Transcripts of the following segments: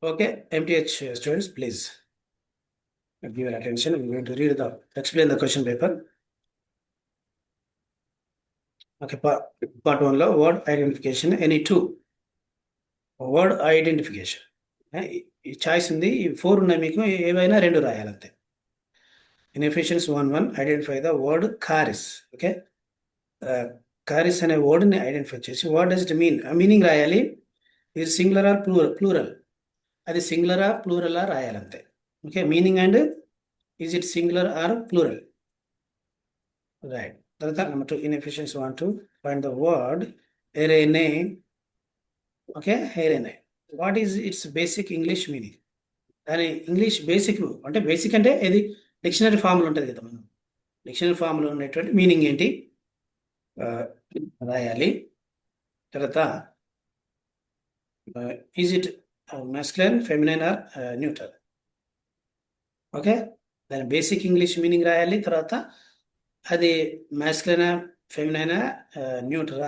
Okay, MTH students, please give your attention. We're going to explain the question paper. Okay, part 1 లో word identification, any two word identification. ఈ choice ఉంది, ఈ 4 ఉన్నాయి, మీకు ఏవైనా 2 రాయాలంతే. In Ephesians 1:1 identify the word charis. Okay, charis అనే వర్డ్ని identify చేసి what does it mean, meaning రాయాలి. ఇది సింగులర్ ఆర్ ప్లూరల్, అది సింగులరా ప్లూరలా రాయాలంతే. Okay, meaning and is it singular or plural, right. తర్వాత number 2, in Ephesians 1:2 find the word erene. Okay, erene, what is its basic English meaning. దాని English basic అంటే, basic అంటే ఇది డిక్షనరీ ఫామ్లో ఉంటుంది కదా, మనం డిక్షనరీ ఫామ్లో ఉండేటువంటి మీనింగ్ ఏంటి రాయాలి. తర్వాత is it masculine, feminine or neutral. Okay, దాని బేసిక్ ఇంగ్లీష్ మీనింగ్ రాయాలి. తర్వాత అది masculine, feminine, న్యూట్రల్,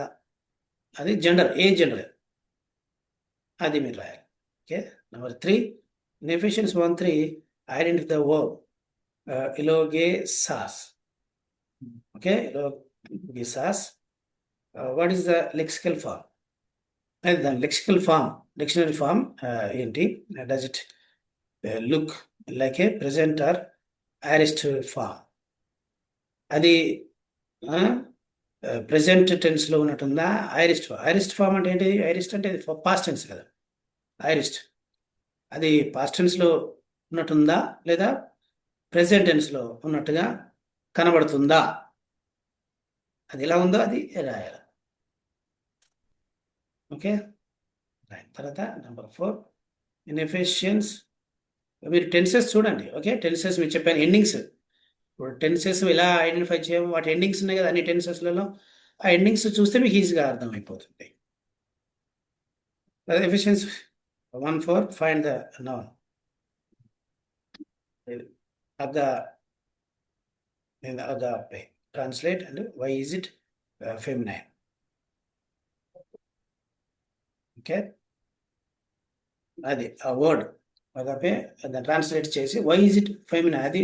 అది జెండర్, ఏ జెండర్ అది మీరు రాయాలి. Okay, number 3, in Ephesians 1:3 identify the verb elogesas. Okay, elogesas, what is the lexical form? The lexical form, dictionary form ఏంటి, does it look like a present or aorist form? అది present tense లో ఉన్నట్టుందా, ఐరిస్ట్ form అంటే ఏంటి, ఐరిస్ట్ అంటే అది past tense కదా, ఐరిస్ట్ అది past tense లో ఉన్నట్టుందా లేదా ప్రెసెంట్ టెన్స్ లో ఉన్నట్టుగా కనబడుతుందా, అది ఎలా ఉందో అది రాయాలి. ఓకే, తర్వాత నెంబర్ 4, ఇన్ ఎఫిషియన్స్ మీరు టెన్సెస్ చూడండి. ఓకే, టెన్సెస్ మీరు చెప్పాను, ఎండింగ్స్. ఇప్పుడు టెన్సెస్ ఎలా ఐడెంటిఫై చేయము, వాటి ఎండింగ్స్ ఉన్నాయి కదా అన్ని టెన్సెస్లలో, ఆ ఎండింగ్స్ చూస్తే మీకు ఈజీగా అర్థమైపోతుంది. Ephesians 1:4 find the noun agape, translate, and why is it feminine. Okay, అది ఆ వర్డ్ agape దాన్ని ట్రాన్స్లేట్ చేసి వై ఈజ్ ఇట్ ఫెమినైన్, అది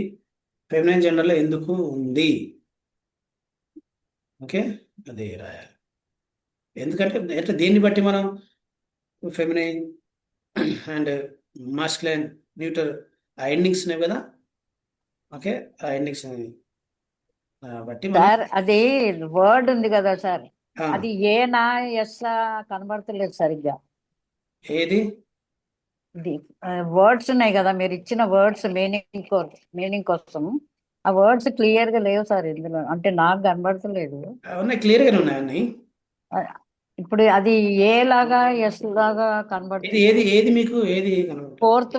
ఫెమినైన్ జెండర్లో ఎందుకు ఉంది. ఓకే, అది రాయాలి. ఎందుకంటే అంటే దీన్ని బట్టి మనం ఫెమినైన్ అండ్ మాస్కులైన్, న్యూట్రల్, ఆ ఎండింగ్స్ ఉన్నాయి కదా. ఓకే, ఆ ఎండింగ్స్ బట్టి సార్ అది వర్డ్ ఉంది కదా సార్, అది ఏనా ఎస్ కనబడతలేదు సరిగ్గా. ఏది వర్డ్స్ ఉన్నాయి కదా, మీరు ఇచ్చిన వర్డ్స్ మీనింగ్ కోసం ఆ వర్డ్స్ క్లియర్ గా లేవు సార్ ఇందులో, అంటే నాకు కనబడతలేదు. ఉన్నాయి, క్లియర్ గానే ఉన్నాయి. ఇప్పుడు అది ఏ లాగా ఎస్ లాగా కనబడుతుంది. ఏది ఏది మీకు ఏది ఫోర్త్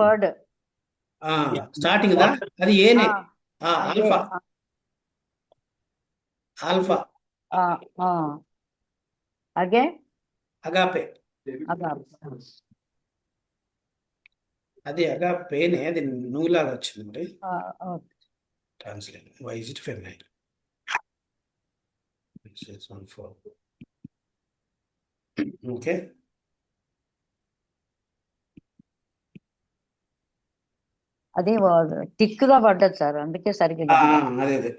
వర్డ్ స్టార్టింగ్ దా, అది ఏనే, ఆల్ఫా ఆల్ఫా అగే అగాపే, అది అగాపేనే, అది నువ్వులాగా వచ్చింది మరి. Translate why is it feminine. Okay, అది టిక్గా పడ్డది సార్, అందుకే సరిగ్గా అదే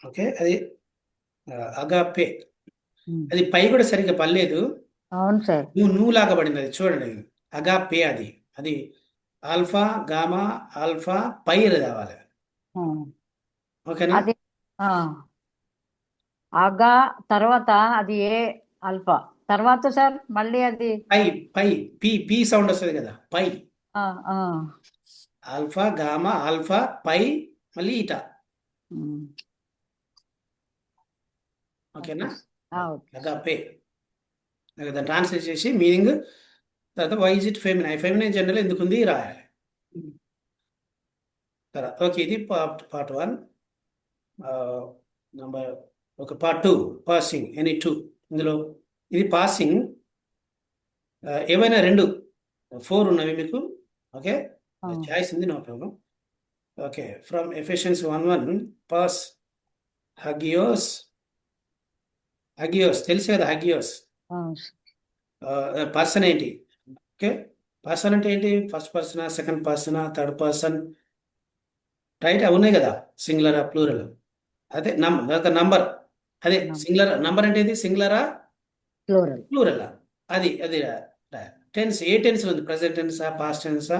ఓకే, అది అగాపే. ఉమ్. అది పై కూడా సరిగ్గా పర్లేదు, అవును సార్. నువ్వు లాగా పడింది అది చూడండి. అగాపే అది అది ఆల్ఫా గామా ఆల్ఫా పై రావాలి. ఆ. ఓకేనా? అది ఆ ఆగా తర్వాత అది ఏ ఆల్ఫా తర్వాత సార్ మళ్ళీ అది పై పై పి పి సౌండ్ వస్తుంది కదా, పై. ఆ ఆ ఆల్ఫా గామా ఆల్ఫా పై మళ్ళీ ఈటా. ఉమ్. ఓకే ఓకేనా? ఓకే. అగాపే. దాన్ని ట్రాన్స్లేట్ చేసి మీనింగ్, తర్వాత why is it feminine, feminine general ఎందుకు ఉంది రాయాలి. ఉమ్. తర్వాత ఓకే, ఇది పార్ట్ 1. నంబర్ ఒక పార్ట్ 2, పాసింగ్ ఎనీ 2. ఇందులో ఇది పాసింగ్, ఏవైనా 2 4 ఉన్నవి మీకు. ఓకే, ఆ. చాయిస్ ఉంది, no problem. Okay, from Ephesians 1:1 పాస్ హగియోస్. హగియోస్ తెలుసు కదా, హగియోస్ ఆ. పర్సన్ ఏంటి? ఓకే, పర్సన్ అంటే ఏంటి? ఫస్ట్ పర్సనా, సెకండ్ పర్సనా, థర్డ్ పర్సన్, రైట్? అవి ఉన్నాయి కదా, సింగులరా ప్లూరల్. అదే నంబర్, అదే సింగులర్ నంబర్ అంటే ఇది సింగులరా ప్లూరల్. ప్లూరల్. అది అది టెన్స్ ఏ టెన్స్ ఉంది? ప్రజెంట్ టెన్సా, పాస్ట్ టెన్సా,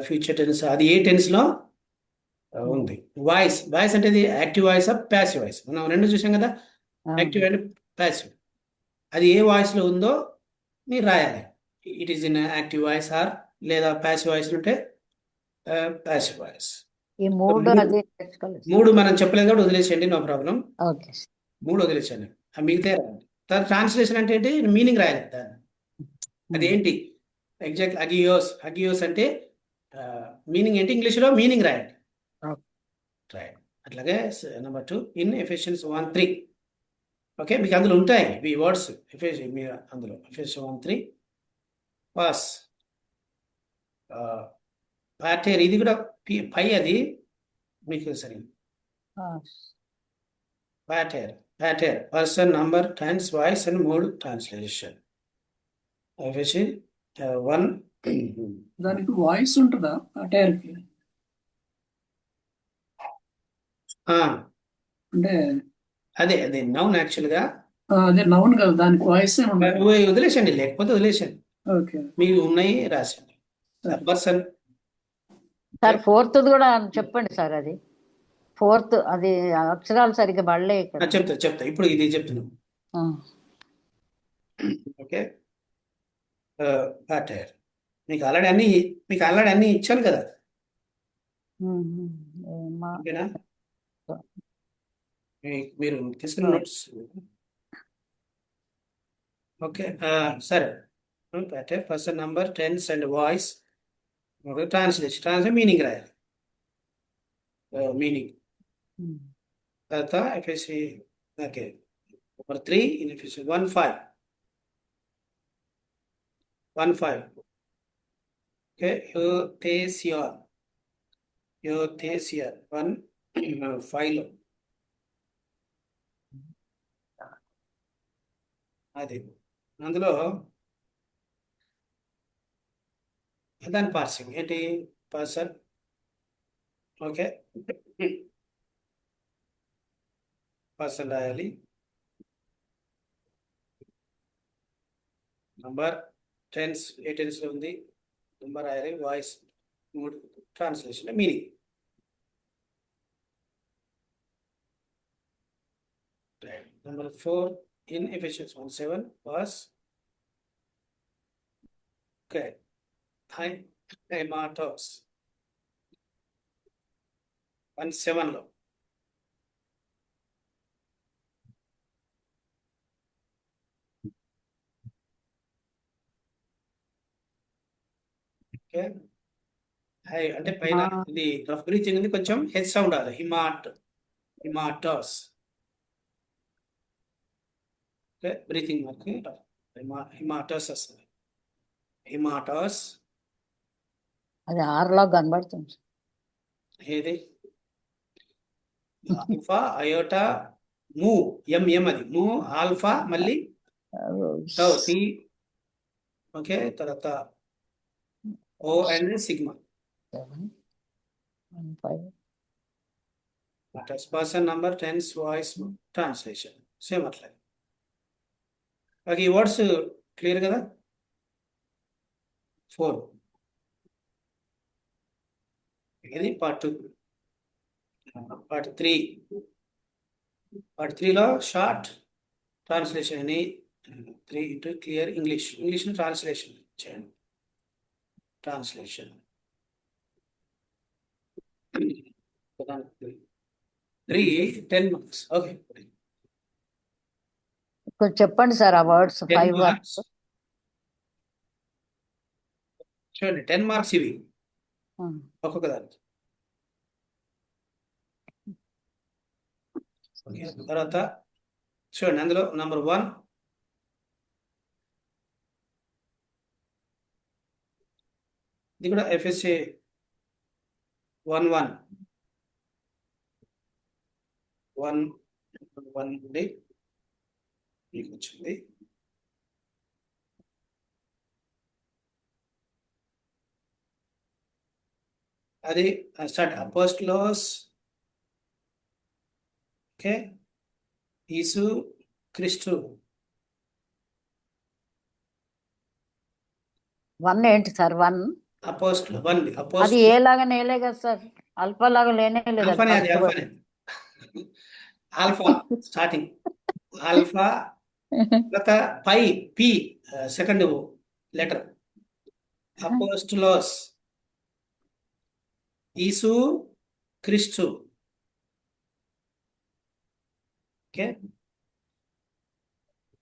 ఫ్యూచర్ టెన్స్? అది ఏ టెన్స్ లో ఉంది? వాయిస్, వాయిస్ అంటే ఇది యాక్టివ్ వాయిస్, ప్యాసివ్ వాయిస్, మనం రెండు చూసాం కదా, యాక్టివ్ అండ్ ప్యాసివ్. అది ఏ వాయిస్ లో ఉందో మీరు రాయాలి. It is in active voice or, లేదా ప్యాసివ్ వాయిస్ ఉంటే ప్యాసివ్ వాయిస్. ఈ మూడు అది తెచ్చుకోలేదు. మూడు మనం చెప్పలేదు కాబట్టి వదిలేసేయండి, నో ప్రాబ్లం. ఓకే. మూడు వదిలేసాను, ఆ మిగతా రాయండి. తర్వాత ట్రాన్స్లేషన్ అంటే ఏంటి? మీనింగ్ రాయాలి దాన్ని. అదేంటి ఎగ్జాక్ట్? అగియోస్, అగియోస్ అంటే మీనింగ్ ఏంటి? ఇంగ్లీష్లో మీనింగ్ రాయండి. రాయండి. అట్లాగే నెంబర్ 2 ఇన్ ఎఫిషియన్స్ 1:3. ఓకే, మీకు అందులో ఉంటాయి ఈ వర్డ్స్, మీరు అందులో ఎఫిషియన్స్ 1:3 పాస్ పాటేర్, ఇది కూడా పై, అది మీకు సరే. పాటేర్, పాటేర్ person, number, tense, voice and mood translation. Ephesians 1. దానికి వాయిస్ ఉంటుందా ఆ టైర్కి? అంటే అదే అదే నౌన్ యాక్చువల్గా. అదే నౌన్ కదా, దానికి వాయిస్ ఏముండదు. వదిలేసండి, లేకపోతే వదిలేసండి, ఓకే. మీకు ఉన్నాయి రాసండి. పర్సన్ సార్ ఫోర్త్ కూడా చెప్పండి సార్. అది ఫోర్త్, అది అక్షరాలు సరిగ్గా పడలే ఇక్కడ. చెప్తా ఇప్పుడు ఇది చెప్తున్నాను. ఆ. ఓకే, పాటేర్ మీకు ఆల్రెడీ అన్ని ఇచ్చాను కదా. ఓకేనా? మీరు తీసుకున్న నోట్స్. ఓకే, సరే. పాటేర్ person, number, tense and voice. Translation meaning రాయాలి. మీనింగ్ తర్వాత ఎఫ్ఎస్సి. ఓకే, నెంబర్ 3 ఇన్ ఎఫ్ఎస్సి 1:5. 1:5. ఓకే, యోథేసియాన్, యోథేసియాన్ 1:5 లో అది. అందులో దాని పార్సింగ్ ఏంటి? పర్సన్. ఓకే, పర్సన్ రాయాలి, నంబర్, టెన్స్ ఏ టెన్స్లో ఉంది, నంబర్ రాయాలి, voice, mood, translation, meaning. Number 4 in Ephesians 1:7 was okay. Hematos 1:7 లో ఓకే. హై అంటే పైన ఇది రఫ్ బ్రీతింగ్ ఉంది, కొంచెం హెచ్ సౌండ్ అది. హిమాటోస్. ఓకే, బ్రీతింగ్ మనకి హిమాటోస్ వస్తుంది. హిమాటోస్ అది ఆరులో కనబడుతుంది. ఏది? ఆల్ఫా అయోటా ము, ఎంఎం, అది ము, ఆల్ఫా మళ్ళీ టౌ టి. ఓకే, తర్వాత O and sigma. 7, 1, 5. Test person number tense voice translation same అట్లా. ఓకే, ఈ వర్డ్స్ క్లియర్ కదా? 4. ఇది పార్ట్ 2. పార్ట్ 3. పార్ట్ 3లో షార్ట్ ట్రాన్స్లేషన్ అని 3 ఇంటూ క్లియర్ ఇంగ్లీష్ ట్రాన్స్లేషన్ చేయండి. Translation 3 10 marks. ఓకే, కొంచెం చెప్పండి సార్ ఆ వర్డ్స్ 10 5 మార్క్స్. వర్డ్స్. చూడండి 10 మార్క్స్ ఇవి ఒక్కొక్క దానికి. ఓకే, తర్వాత చూడండి అందులో నంబర్ 1 ఇది కూడా ఎఫ్ఎస్ఏ 1:1 నుండి మీకు వచ్చింది. అది స్టార్ట్ అపోస్టలోస్. ఓకే, యేసు క్రీస్తు. 1 ఏంటి సార్ 1? అపోస్టల్ 1 అది అపోస్టల్ ఏ లాగా నేలే కదా సార్, అల్ఫా లాగా లేనే లేదు. ఆల్ఫానే, అది ఆల్ఫానే. ఆల్ఫా స్టార్టింగ్ ఆల్ఫా, తర్వాత పి సెకండ్ లెటర్. అపోస్టలోస్, యేసు క్రీస్తు. ఓకే,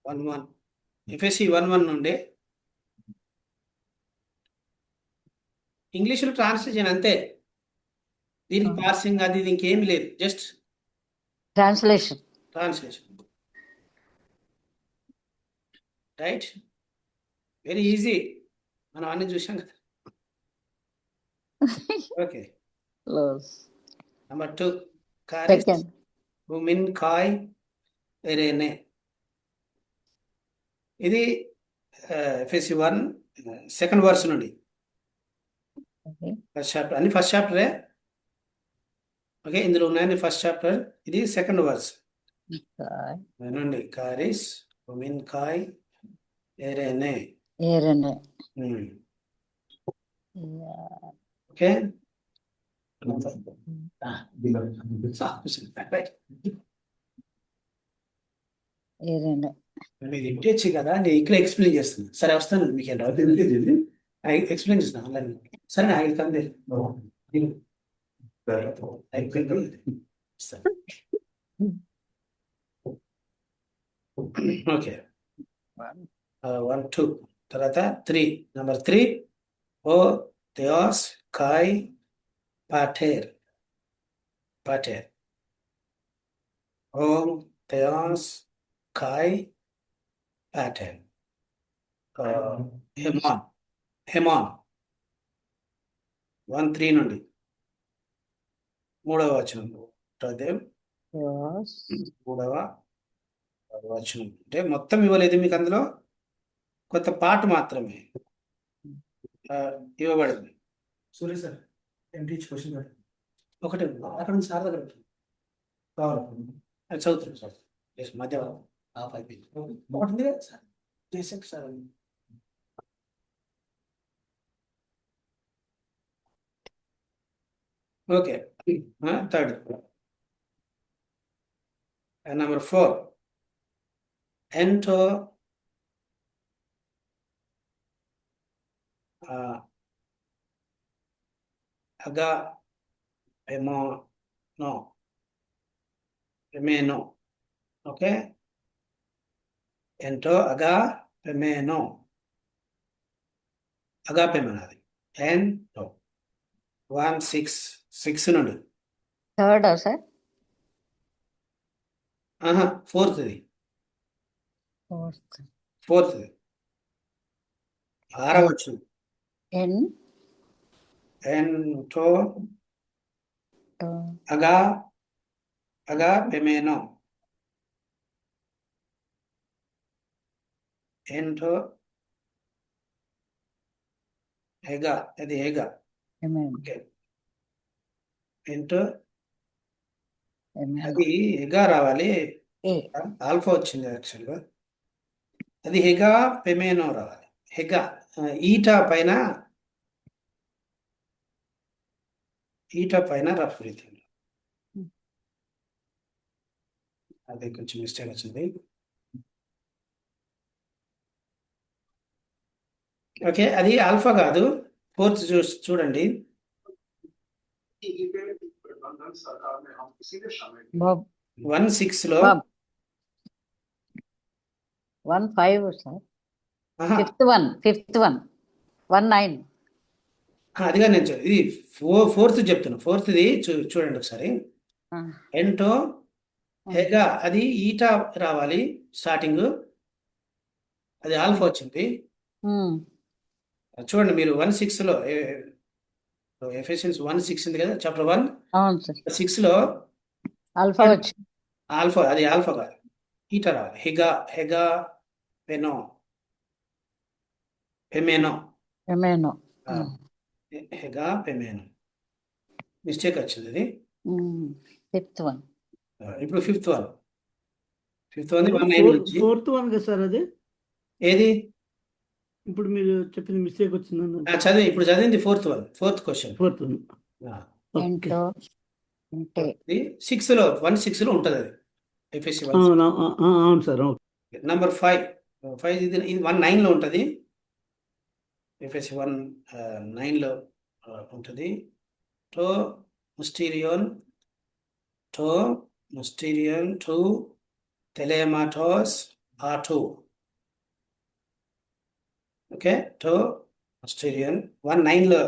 1:1 ఎఫ్ఎస్సి 1:1 నుండి ఇంగ్లీష్లో ట్రాన్స్లేషన్ అంతే. దీనికి పార్సింగ్ అది ఇది ఇంకేమీ లేదు, just translation. Right. Very easy, మనం అన్ని చూసాం కదా. ఓకే, నంబర్ 2 కారిస్ సెకండ్ హుమిన్ కాయ్ ఎరేనే. ఇది ఎఫ్ఎస్సి 1 సెకండ్ వర్స్ నుండి. ఫస్ట్ చాప్టర్ అన్ని ఫస్ట్ చాప్టరే. ఓకే, ఇందులో ఉన్నాయని ఫస్ట్ చాప్టర్. ఇది సెకండ్ వర్స్ నుండి. కారిస్ హుమిన్ కాయ్ ఎరేనే. ఓకే, మీరు ఇంటిచ్చి కదా, నేను ఇక్కడ ఎక్స్ప్లెయిన్ చేస్తాను. సరే వస్తాను, మీకు ఎక్స్ప్లెయిన్ చేస్తాను ఆన్లైన్. సరే నాకు కందే ఓకే. 1 2 తర్వాత 3 నంబర్ 3 ఓ థియోస్ కాయ్ పాటేర్. ఓం థియోస్ కాయ్ పాటేర్. హెమాన్ 1:3 నుండి 3వ వచనం. దేవ్ 3వ వచనం. అంటే మొత్తం ఇవ్వలేదు మీకు, అందులో కొత్త పాట మాత్రమే ఇవ్వబడింది. సూర్య సార్ ఎంటీ క్వశ్చన్ ఒకటే అక్కడ నుంచి సార్ దగ్గర కావాలి చదువుతున్నాం సార్. మధ్యవారం హాఫ్ అయిపోయింది. ఒకటి ఉంది కదా సార్, చేసాక సార్. ఓకే, థర్డ్ నంబర్ 4 ఎంటో అగా ఎమేనో. ఓకే, ఎంటో అగా పెమేనో. అగాపెమనది ఎంటో 1:6 నుండి. Third sir? ఫోర్త్. ఆరవ వచనం. ఎంటో అగా పెమేనో. ఎంటో హెగా, అది హెగా. ఓకే, ఎంటో ఏమైనా అది హెగా రావాలి. ఏ ఆల్ఫా వచ్చింది యాక్చువల్గా. అది హెగా పెమేనో రావాలి. హెగా ఈటా పైన రఫ్ బ్రీతింగ్. అది కొంచెం మిస్టేక్ వచ్చింది. ఓకే, అది ఆల్ఫా కాదు. ఫోర్త్ చూడండి. బాబ్ 1:6 లో బాబ్ 1:5 సార్. ఆహా, ఫిఫ్త్ వన్ 1:9. అదిగా నేను ఇది ఫోర్త్ చెప్తున్నా. ఫోర్త్ది చూడండి ఒకసారి. ఎంటో హెగా అది ఈటా రావాలి స్టార్టింగ్. అది ఆల్ఫా వచ్చింది. చూడండి మీరు 1:6 లో ఎఫెసియన్స్ 1:6 ఉంది కదా, చాప్టర్ 1 అవును సార్. 6 లో ఆల్ఫా వచ్చి ఆల్ఫా, అది ఆల్ఫా కాదు, ఈటా రావాలి. హెగా పెనో పెమేనో ఏమైనా హెగా పెమేనో మిస్టేక్ వచ్చింది అది. Fifth one. ఇప్పుడు ఫిఫ్త్ వన్ 1:9 నుంచి. ఫోర్త్ వన్ కదా సార్ అది. ఏది ఇప్పుడు మీరు చెప్పిన మిస్టేక్ వచ్చిందన్న చదివి ఇప్పుడు చదివింది ఫోర్త్ క్వశ్చన్. Fourth one. ఏంటో అంటే 6 లో 1:6 లో ఉంటుంది అది. ఎఫ్ఎస్సి 1 అవును సార్. నంబర్ 5 ఇది 1:9 లో ఉంటుంది. ఎఫ్ఎస్సి 1:9 లో ఉంటుంది. టో ముస్టీరియోన్ టు టెలేమాటోస్ ఆటో. ఓకే, టో ముస్టీరియోన్ 1:9 లో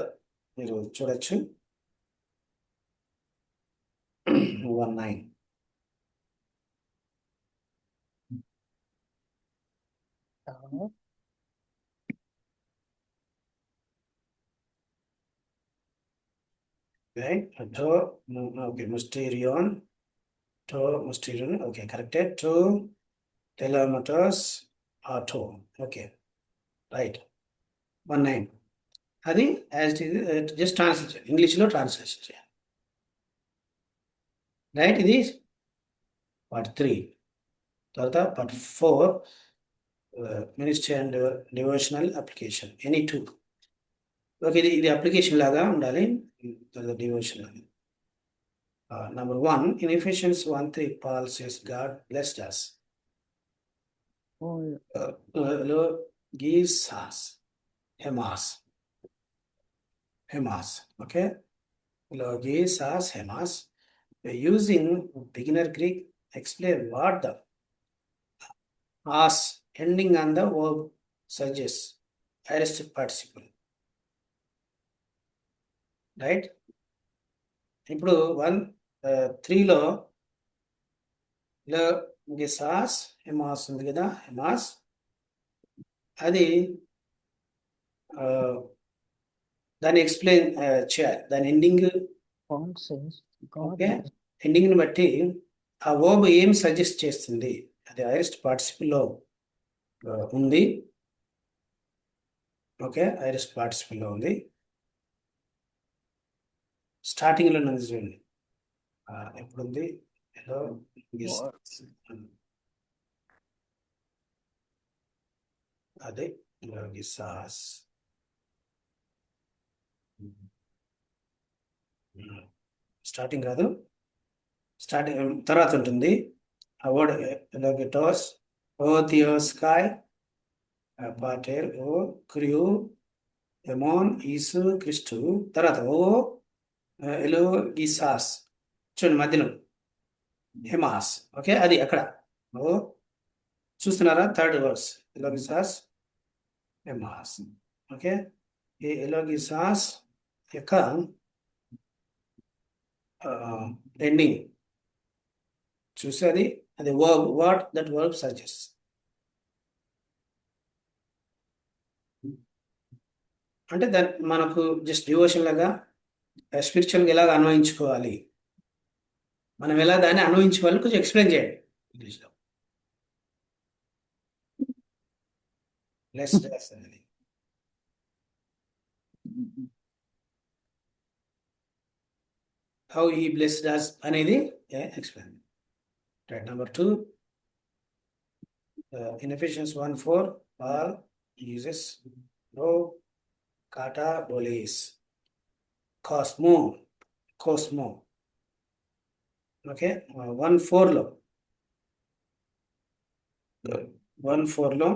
మీరు చూడొచ్చు. 1:9. Right? Okay, Mysterion. Okay, corrected. To telemeters auto. Okay, right. 1:9. అది as it is just translation, ఇంగ్లీష్లో ట్రాన్స్లేషన్ చేయాలి. రైట్, ఇది పార్ట్ 3. తర్వాత part 4 ministry and devotional application any 2. Okay, ఇది అప్లికేషన్ లాగా ఉండాలి. తర్వాత devotion. Number 1, in Ephesians 1:3, Paul says, God blessed us. Gives us Hemas. Okay? Gives us Hemas. Using beginner Greek, explain what the as ending on the verb suggests. Aorist participle. Right? ఇప్పుడు 1:3 లో గిసాస్ హెమాస్ ఉంది కదా, హెమాస్ అది దాన్ని explain చేయాలి. దాని ending, okay, ఎండింగ్ని బట్టి ఆ వర్బ్ ఏం సజెస్ట్ చేస్తుంది, అది ఐరిస్ట్ పార్టిసిపుల్లో ఉంది. ఓకే, ఐరిస్ట్ పార్టిసిపుల్లో ఉంది. స్టార్టింగ్లో ఉంది చూడండి. ఎప్పుడుంది? హలో అదే గిసాస్ స్టార్టింగ్ కాదు, స్టార్టింగ్ తర్వాత ఉంటుంది. ఆ వర్డ్ ఎలోగిటోస్ ఓ థియోస్కాయ్ పాటేర్ ఓ క్రియూ ఎమోన్ ఈసు క్రిస్టు. తర్వాత ఓ ఎలోగిసాస్ చూడండి మధ్యలో హెమాస్. ఓకే, అది అక్కడ ఓ చూస్తున్నారా, థర్డ్ వర్స్ ఎలోగిసాస్ హెమాస్. ఓకే, ఈ ఎలోగిసాస్ యొక్క ఎండింగ్ చూసేది అది verb, what that verb suggest. అంటే దాన్ని మనకు జస్ట్ డివోషన్ లాగా స్పిరిచువల్గా ఎలాగ అన్వయించుకోవాలి, మనం ఎలా దాన్ని అన్వయించుకోవాలి కొంచెం ఎక్స్ప్లెయిన్ చేయండి ఇంగ్లీష్లో. లెస్ అనేది హౌ హీ బ్లెస్డ్ us అనేది explain. Right. Number 2, in Ephesians 1:4, Paul uses pro, kata, bolis, cosmo. Okay, 1:4 లో 1:4 లో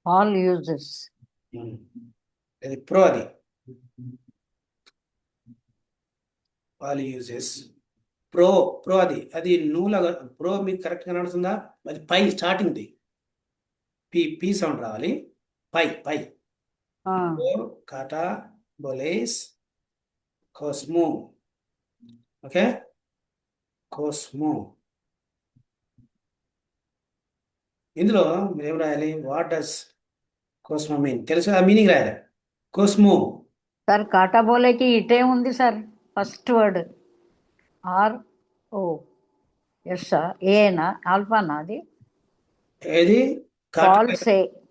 All uses. అది ప్రో, అది ఆల్ యూజెస్ ప్రో అది నూలాగా ప్రో మీకు కరెక్ట్ గా నడుతుందా? అది పై స్టార్టింగ్ది పీ సౌండ్ రావాలి. పై Ah, కాటా బొలేస్ కోస్మో. ఓకే, కోస్మో. ఇందులో మీరు ఏం రాయాలి? వాట్ డస్ కోస్మో మీన్? తెలుసు, ఆ మీనింగ్ రాయాలి. కోస్మో సార్ కాటా బోలేకి ఇటే ఉంది సార్ ఫస్ట్ వర్డ్. RO. ఏనా ఆల్ఫానా అది? ఏది?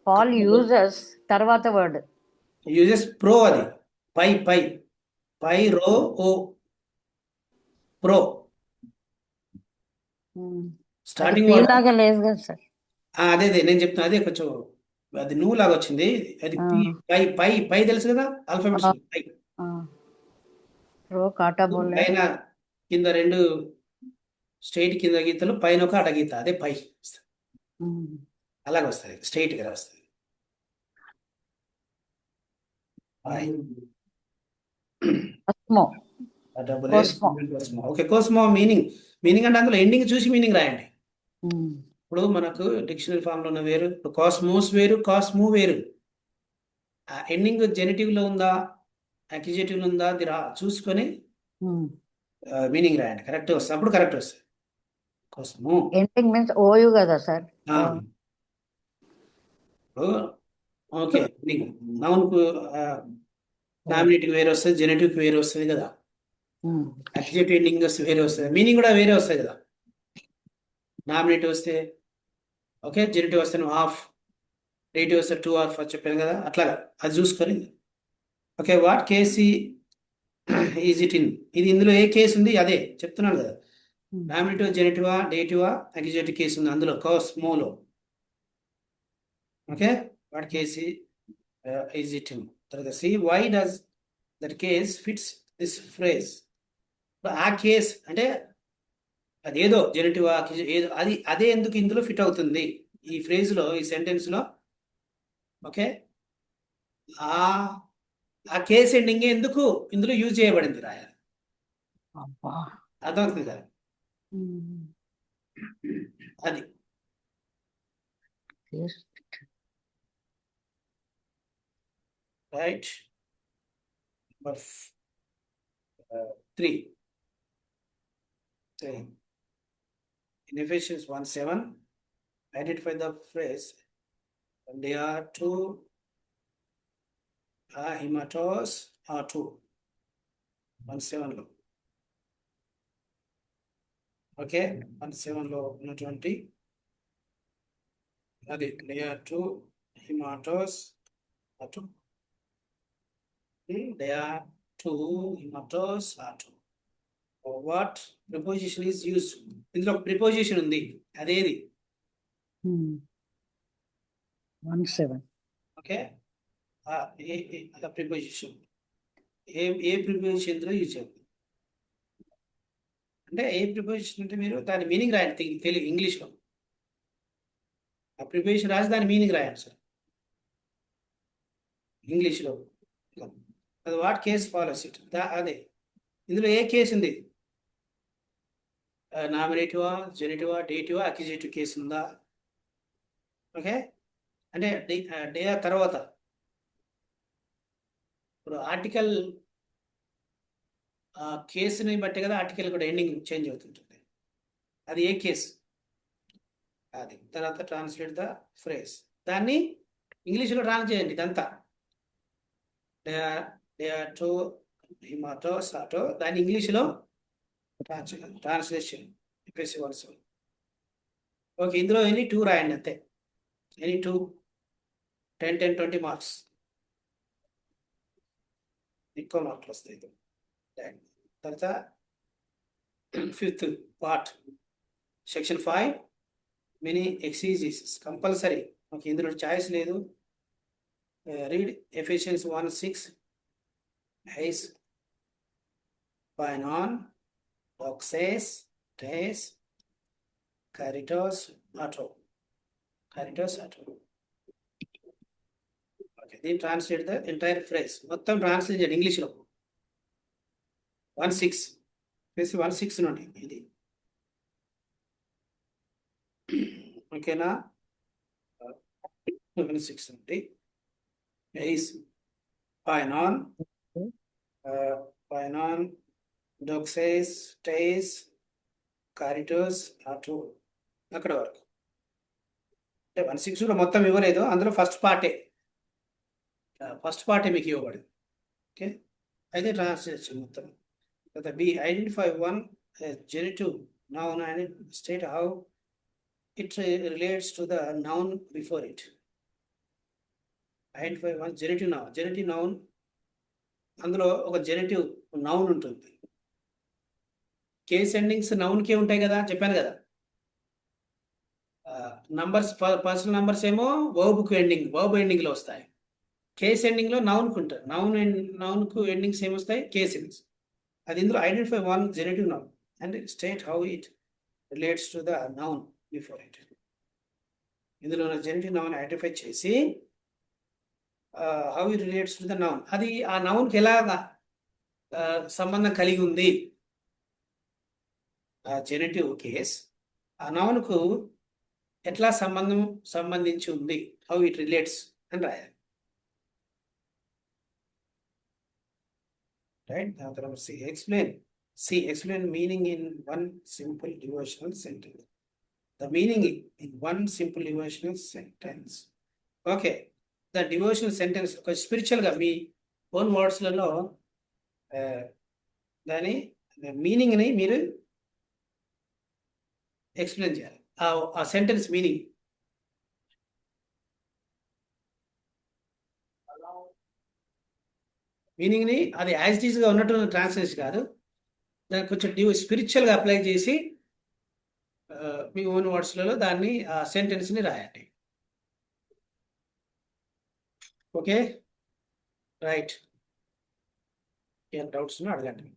పాల్ యూజెస్ తర్వాత వర్డ్. యూజెస్ ప్రో, అది పై రో ఓ ప్రో. స్టార్టింగ్ వర్డ్ లాగా లేదు కదా సార్. అదే నేను చెప్తున్నా. అదే కొంచెం అది నువ్వు లాగా వచ్చింది. అది పై తెలుసు కదా, ఆల్ఫాబెట్స్ పై. రో కాటా బోలే. పైన కింద 2 స్ట్రైట్ కింద గీతలు, పైన ఒక అడ్డ గీత, అదే పై. అలాగ వస్తుంది, స్ట్రైట్ గా వస్తుంది. ఓకే, కోస్మో మీనింగ్ అంటే అందులో ఎండింగ్ చూసి మీనింగ్ రాయండి. ఇప్పుడు మనకు డిక్షనరీ ఫామ్ లో ఉన్న వేరు, కాస్మోస్ వేరు, కాస్మో వేరు. ఆ ఎండింగ్ జెనిటివ్ లో ఉందా, అక్యూజేటివ్ లో ఉందా, అది చూసుకొని మీనింగ్ రాయండి. కరెక్ట్ వస్తుంది, అప్పుడు కరెక్ట్ వస్తుంది. కోసము ఎండింగ్ మీన్స్ ఓయు కదా సార్. ఓకే, నౌన్కు నామినేటివ్ వేరే వస్తుంది, జెనెటివ్ వేరే వస్తుంది కదా, అక్యూజేటివ్ ఎండింగ్ వేరే వస్తుంది, మీనింగ్ కూడా వేరే వస్తుంది కదా. నామినేటివ్ వస్తే ఓకే, జెనెటివ్ వస్తే నువ్వు హాఫ్, డేటివ్ వస్తే 2 or 4 చెప్పాను కదా, అట్లాగా అది చూసుకొని. Okay, what case is it in? ఇది ఇందులో ఏ కేసు ఉంది అదే చెప్తున్నాను కదా. నామినేటివ్, జెనెటివా, డేటివా, అక్యూజేటివ్ కేసు ఉంది అందులో, కోస్మోలో. Okay, what case is it in. తర్వాత see why does that case fits this phrase. ఆ కేస్ అంటే అదేదో జెనెటివ్ ఏదో అదే ఎందుకు ఇందులో ఫిట్ అవుతుంది ఈ ఫ్రేజ్ లో, ఈ సెంటెన్స్ లో. ఓకే, ఆ కేస్ ఎండింగ్ ఎందుకు ఇందులో యూజ్ చేయబడింది రాయాలి. అర్థమవుతుంది కదా, అది. Right. 3. In Ephesians 1:7, identify the phrase, and they are two hematos are two. 1:7 లో. ఓకే, 1:7 లో ఉన్నటువంటి అది they are two hematos are two. They are two hematos are two. What preposition is use? ఇందులో ప్రిపోజిషన్ ఉంది, అదేది? 1:7. Okay, preposition a preposition ఇందులో use చేయాలి అంటే, ఏ ప్రిపోజిషన్ అంటే మీరు దాని మీనింగ్ రాయండి తెలుగు ఇంగ్లీష్లో. ఆ ప్రిపోజిషన్ రాసి దాని మీనింగ్ రాయండి సార్ ఇంగ్లీష్లో. అది వాట్ కేస్ ఫాలోస్ ఇట్, అదే ఇందులో ఏ కేసు ఉంది? నామినేటివా, జెనిటివా, డేటివా, అక్యూజేటివ్ కేసు ఉందా? ఓకే, అంటే డే తర్వాత ఇప్పుడు ఆర్టికల్ కేసుని బట్టి కదా ఆర్టికల్ కూడా ఎండింగ్ చేంజ్ అవుతుంటుంది. అది ఏ కేసు అది. తర్వాత ట్రాన్స్లేట్ ద ఫ్రేజ్, దాన్ని ఇంగ్లీష్లో ట్రాన్స్ చేయండి. ఇదంతా టు హిమాటో సాటో, దాన్ని ఇంగ్లీష్లో ట్రాన్స్లేషన్ చెప్పేసి వర్డ్స్. ఓకే, ఇందులో ఎనీ 2 రాయండి అంతే. Any 2, 10, 20 marks. ఎక్కువ మార్కులు వస్తాయి. Right. తర్వాత 5th part section 5 many exegesis compulsory. మాకు ఇందులో చాయిస్ లేదు. రీడ్ ఎఫిషియన్స్ 1:6 ఐస్ పైనాన్ ఆక్సేస్ టేస్ కారిటాస్ ఆటో ఓకే. దీన్ని ట్రాన్స్లేట్ ద ఎంటైర్ ఫ్రేజ్, మొత్తం ట్రాన్స్లేట్ చేయండి ఇంగ్లీష్లో. 1:6 1:6 నుండి ఇది ఓకేనా. 1:6 నుండి ఐస్ పైనాన్ డొక్సేస్ టేస్ కారిటోస్ ఆటో అక్కడ వరకు. అంటే 1:6 కూడా మొత్తం ఇవ్వలేదు, అందులో ఫస్ట్ పార్టే మీకు ఇవ్వబడింది. ఓకే, అయితే ట్రాన్స్లేషన్ మొత్తం. తర్వాత b identify one genitive noun and state how it relates to the noun before it. Identify one genitive noun, అందులో ఒక జెనిటివ్ నౌన్ ఉంటుంది. కేస్ ఎండింగ్స్ నౌన్కే ఉంటాయి కదా, చెప్పాను కదా. నంబర్స్ పర్సనల్ నంబర్స్ ఏమో వర్బ్ ఎండింగ్లో వస్తాయి. కేస్ ఎండింగ్లో నౌన్కు ఉంటారు. నౌన్కు ఎండింగ్స్ ఏమొస్తాయి, కేస్ ఎండింగ్స్. అది ఇందులో identify one genitive noun and state how it relates to the noun before it. ఇందులో జెనిటివ్ నౌన్ ఐడెంటిఫై చేసి how it relates to the noun, అది ఆ నౌన్కి ఎలాగా సంబంధం కలిగి ఉంది. ఆ జెనిటివ్ కేస్ ఆ నౌన్కు ఎట్లా సంబంధించి ఉంది, హౌ ఇట్ రిలేట్స్ అని రాయాలి. రైట్. దాని తర్వాత explain meaning in one simple devotional sentence. The meaning in one simple devotional sentence. Okay, the devotional sentence ఒక స్పిరిచువల్గా మీ ఓన్ వర్డ్స్లలో దాని మీనింగ్ని మీరు ఎక్స్ప్లెయిన్ చేయాలి. ఆ సెంటెన్స్ మీనింగ్ని అది యాజ్ ఇట్ ఈస్గా ఉన్నట్టు ట్రాన్స్లేషన్ కాదు, దానికి కొంచెం స్పిరిచువల్గా అప్లై చేసి మీ ఓన్ వర్డ్స్లలో దాన్ని ఆ సెంటెన్స్ని రాయండి. Okay, right. ఏం డౌట్స్ ఉన్నా అడగండి.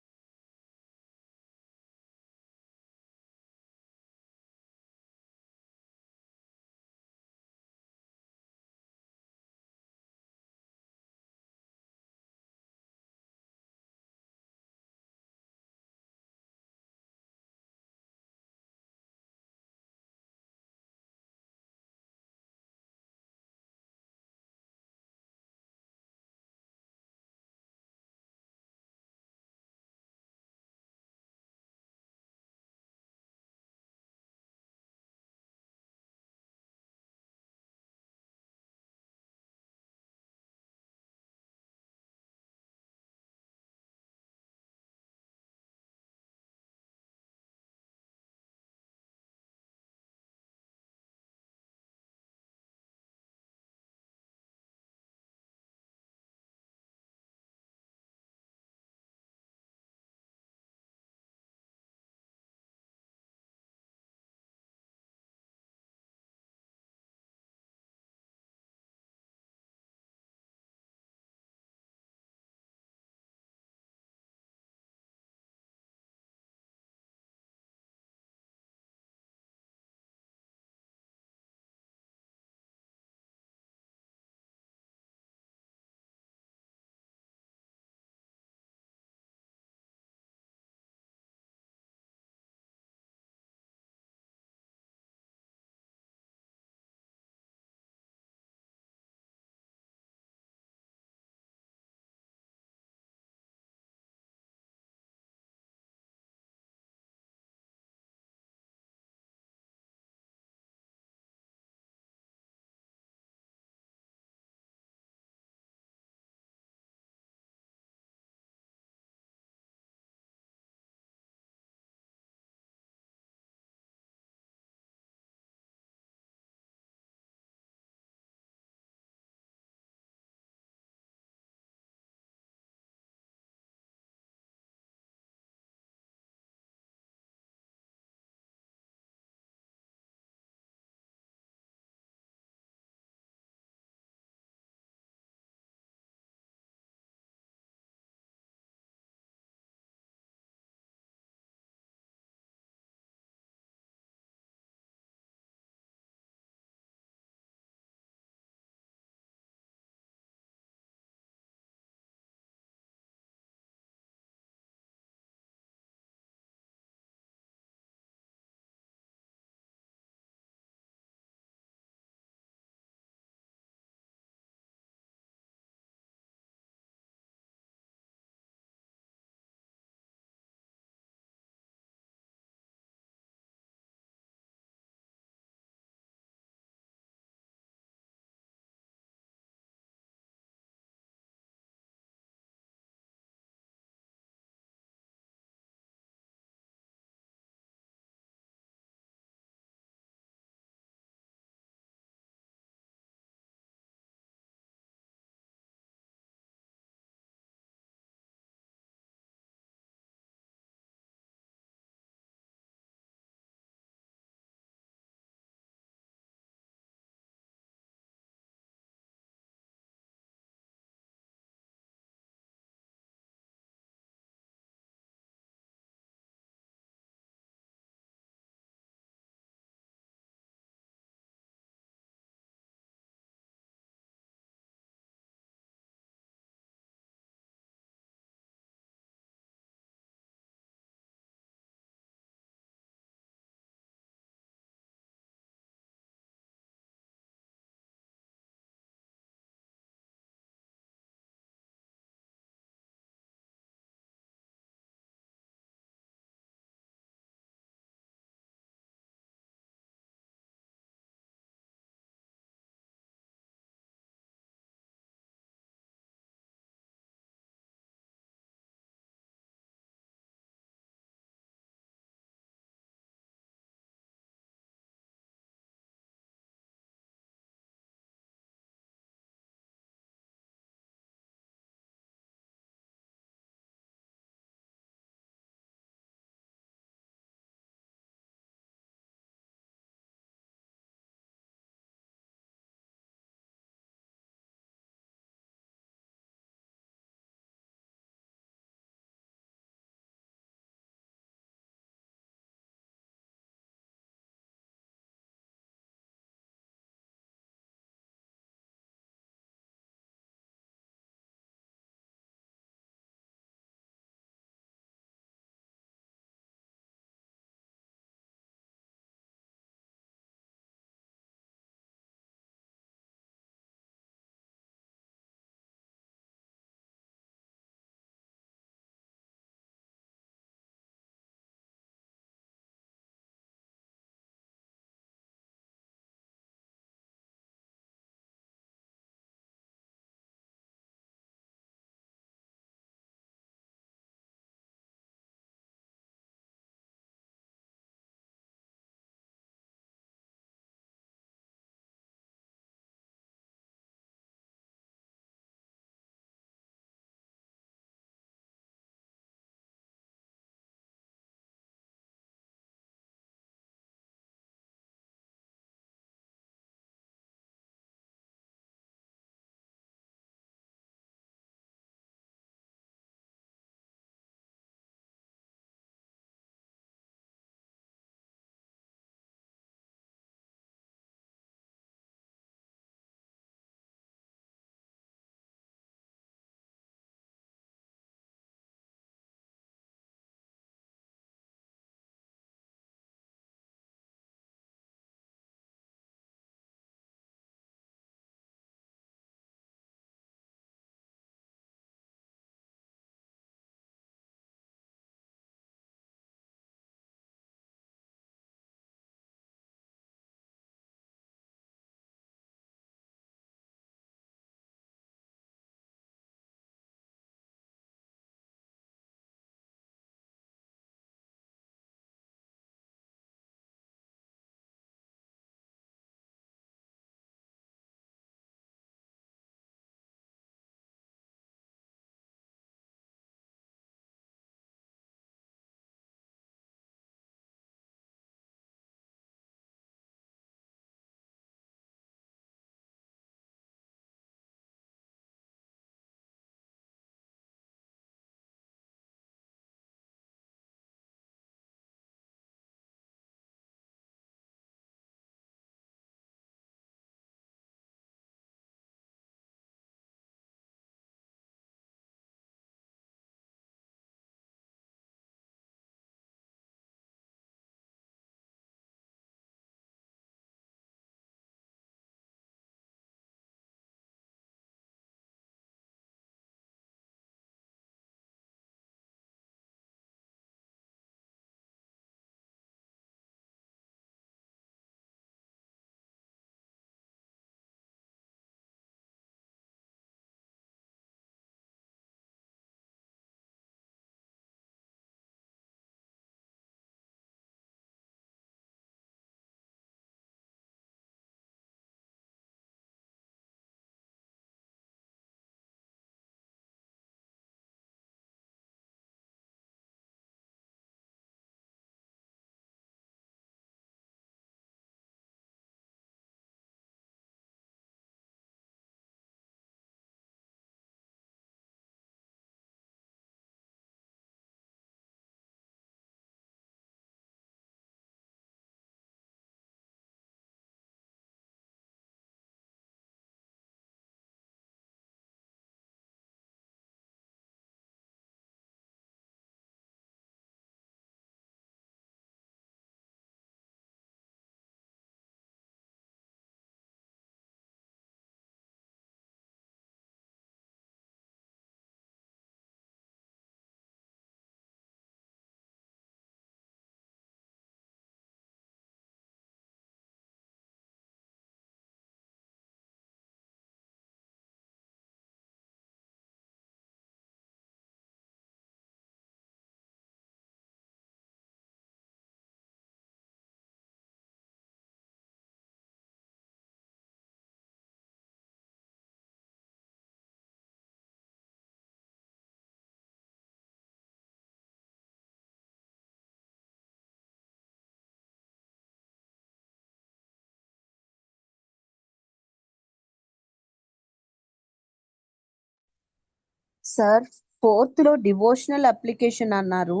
సార్ ఫోర్త్ లో డివోషనల్ అప్లికేషన్ అన్నారు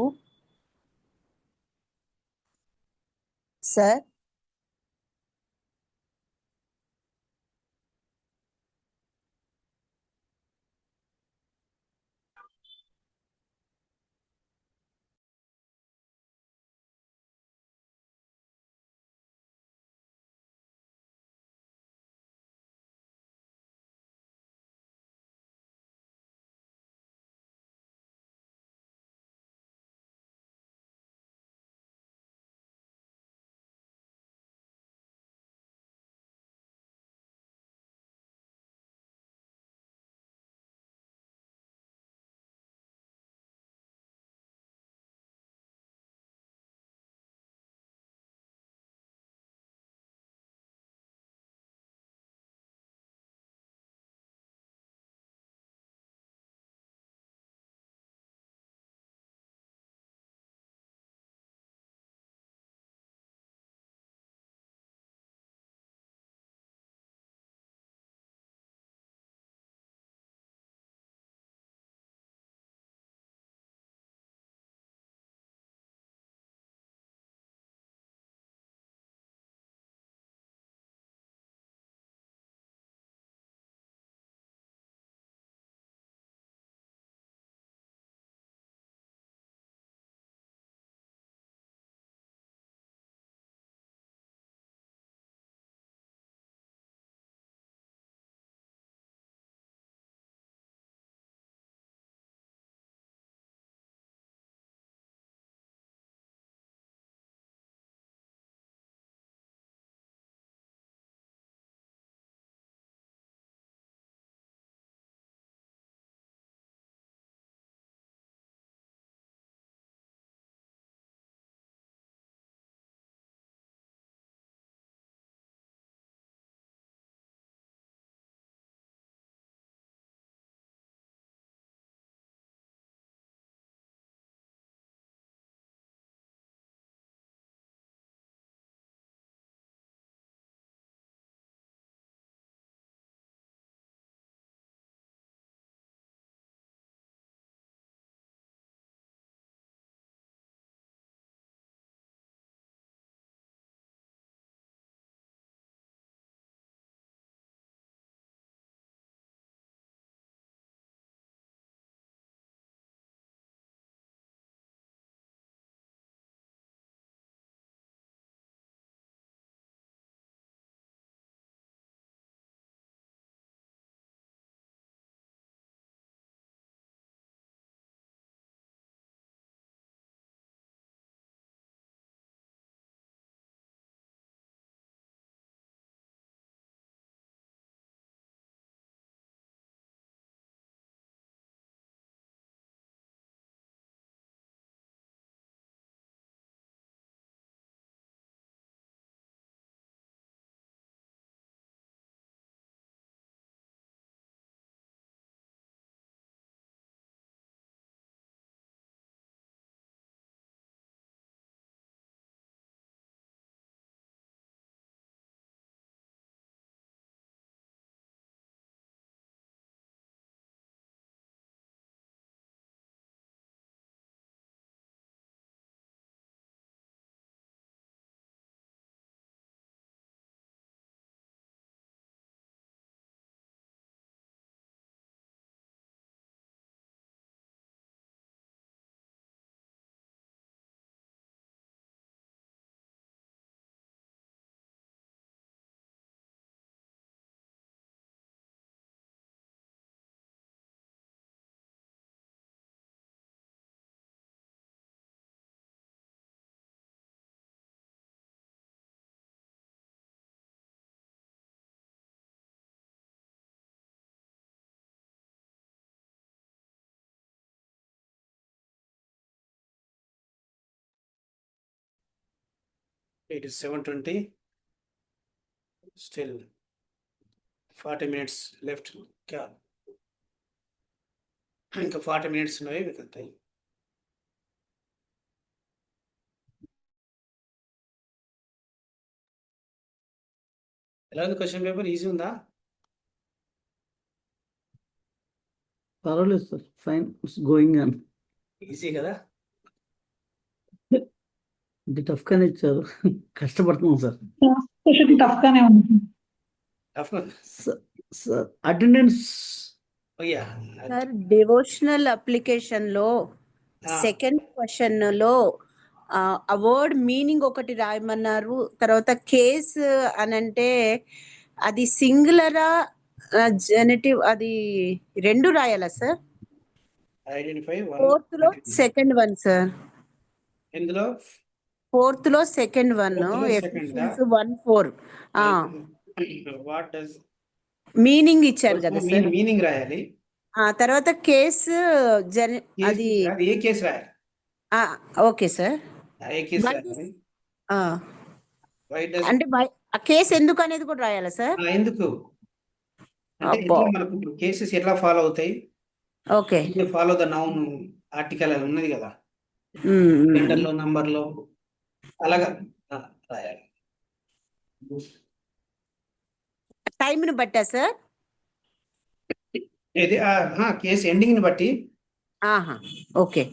sir. It is 7:20. Still 40 minutes left. ఇంకా 40 minutes ఉన్నాయి మిగులుతాయి. ఎలా ఉంది క్వశ్చన్ పేపర్? ఈజీ ఉందా? పర్వాలేదు sir, fine, it's going on. Easy కదా. ఇది టఫ్ గానే ఇచ్చారు. కష్టపడుతున్నాం సార్. క్వశ్చన్ టఫ్ గానే ఉంది. సార్ అటెండెన్స్ అయ్యా సార్ డివోషనల్ అప్లికేషన్ లో సెకండ్ క్వశ్చన్ లో ఆ వర్డ్ మీనింగ్ ఒకటి రాయమన్నారు. తర్వాత కేస్ అని అంటే అది సింగులరా జెనిటివ్, అది రెండు రాయాలా సార్? ఐడెంటిఫై ఫోర్త్ లో సెకండ్ వన్ సార్. ఇందులో ఫోర్త్ లో సెకండ్ వన్ Fourth లో second Ephesians 1:4 what does meaning ఇచ్చారు కదా సార్. మీనింగ్ రాయాలి. తర్వాత కేసు అది అది ఏ కేసు రాయాలి? Okay sir. ఏ కేసు Why రాయాలి? ఆ, వై డస్ అంటే ఆ కేసు ఎందుకు అనేది కూడా రాయాలా సార్? ఎందుకు అంటే అబ్బో. ఎట్లా మనకు ఇప్పుడు కేసెస్ ఎట్లా ఫాలో అవుతాయి? Okay. Follow the noun article అది ఉన్నది కదా, ఉమ్, ఉమ్. జెండర్లో నంబర్లో అలాగా రాయాలి. టైంని బట్టా సార్? ఇది కేసు ఎండింగ్ ని బట్టి. ఆహా, okay.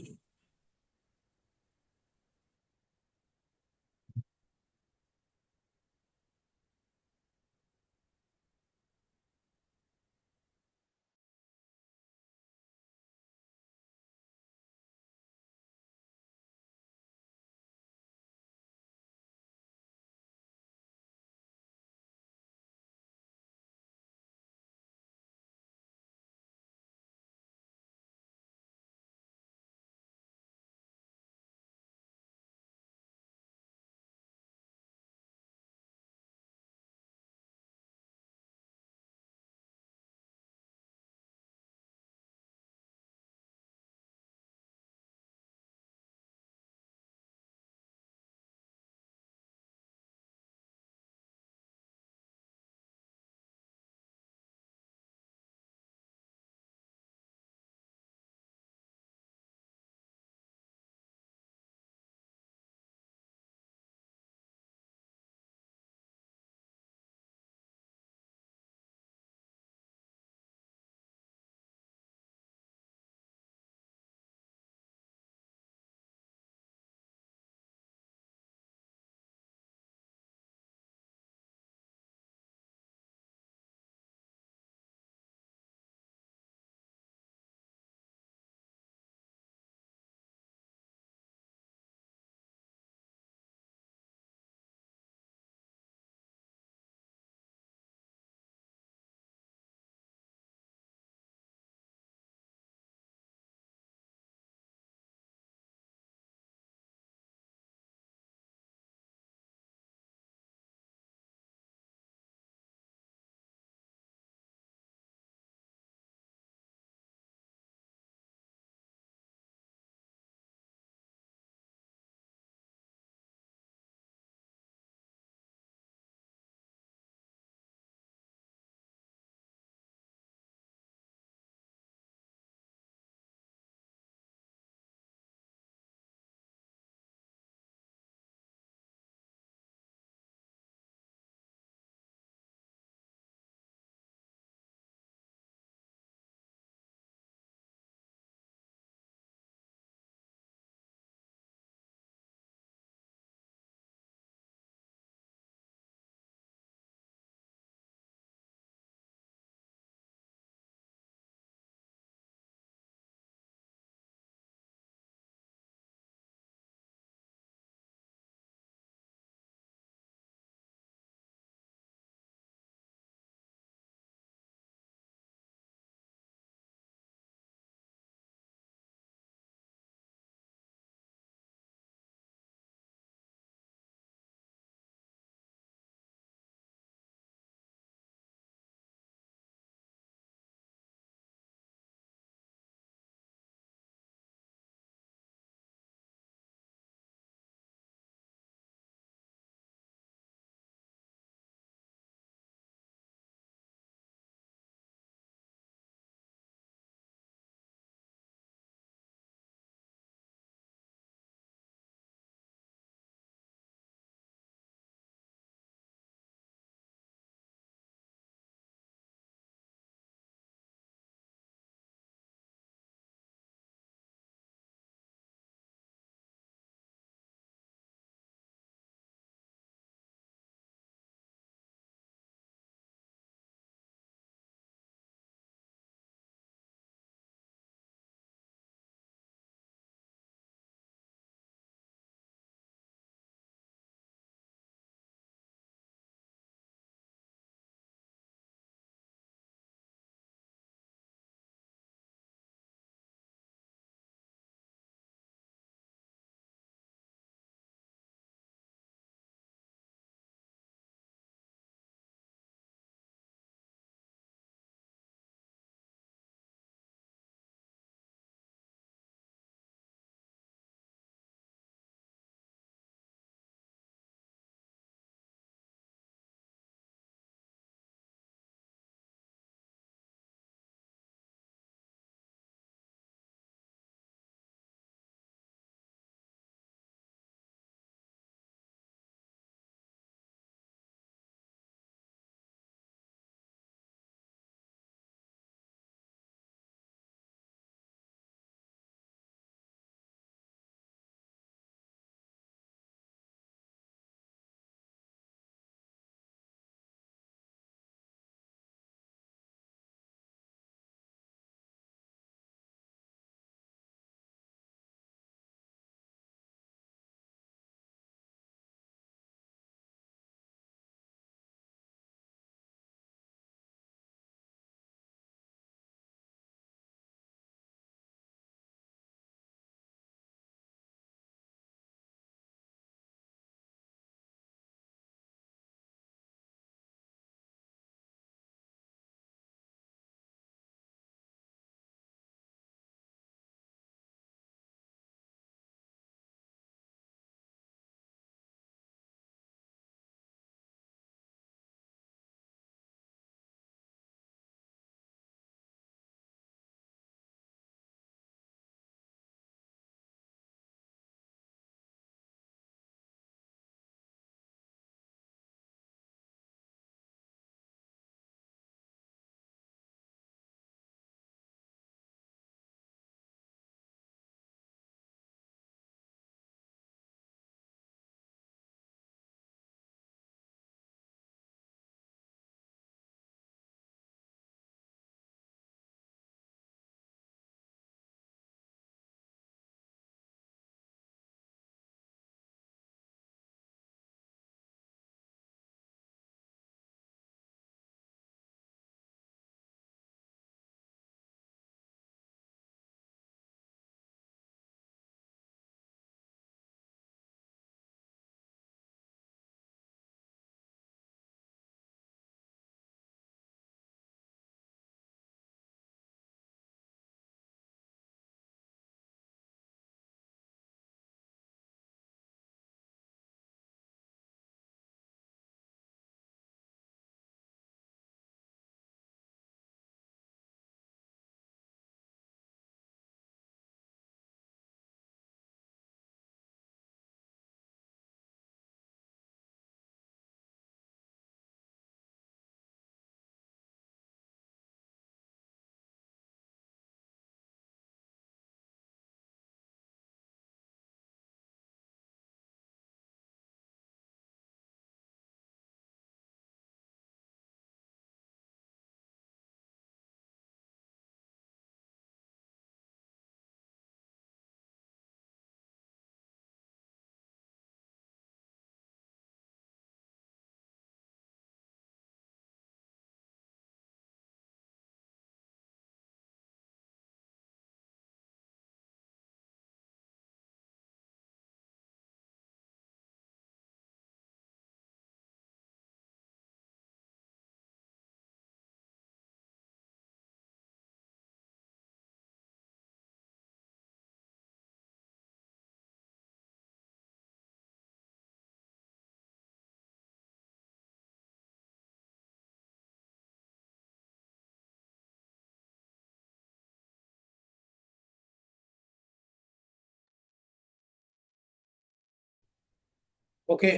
Okay,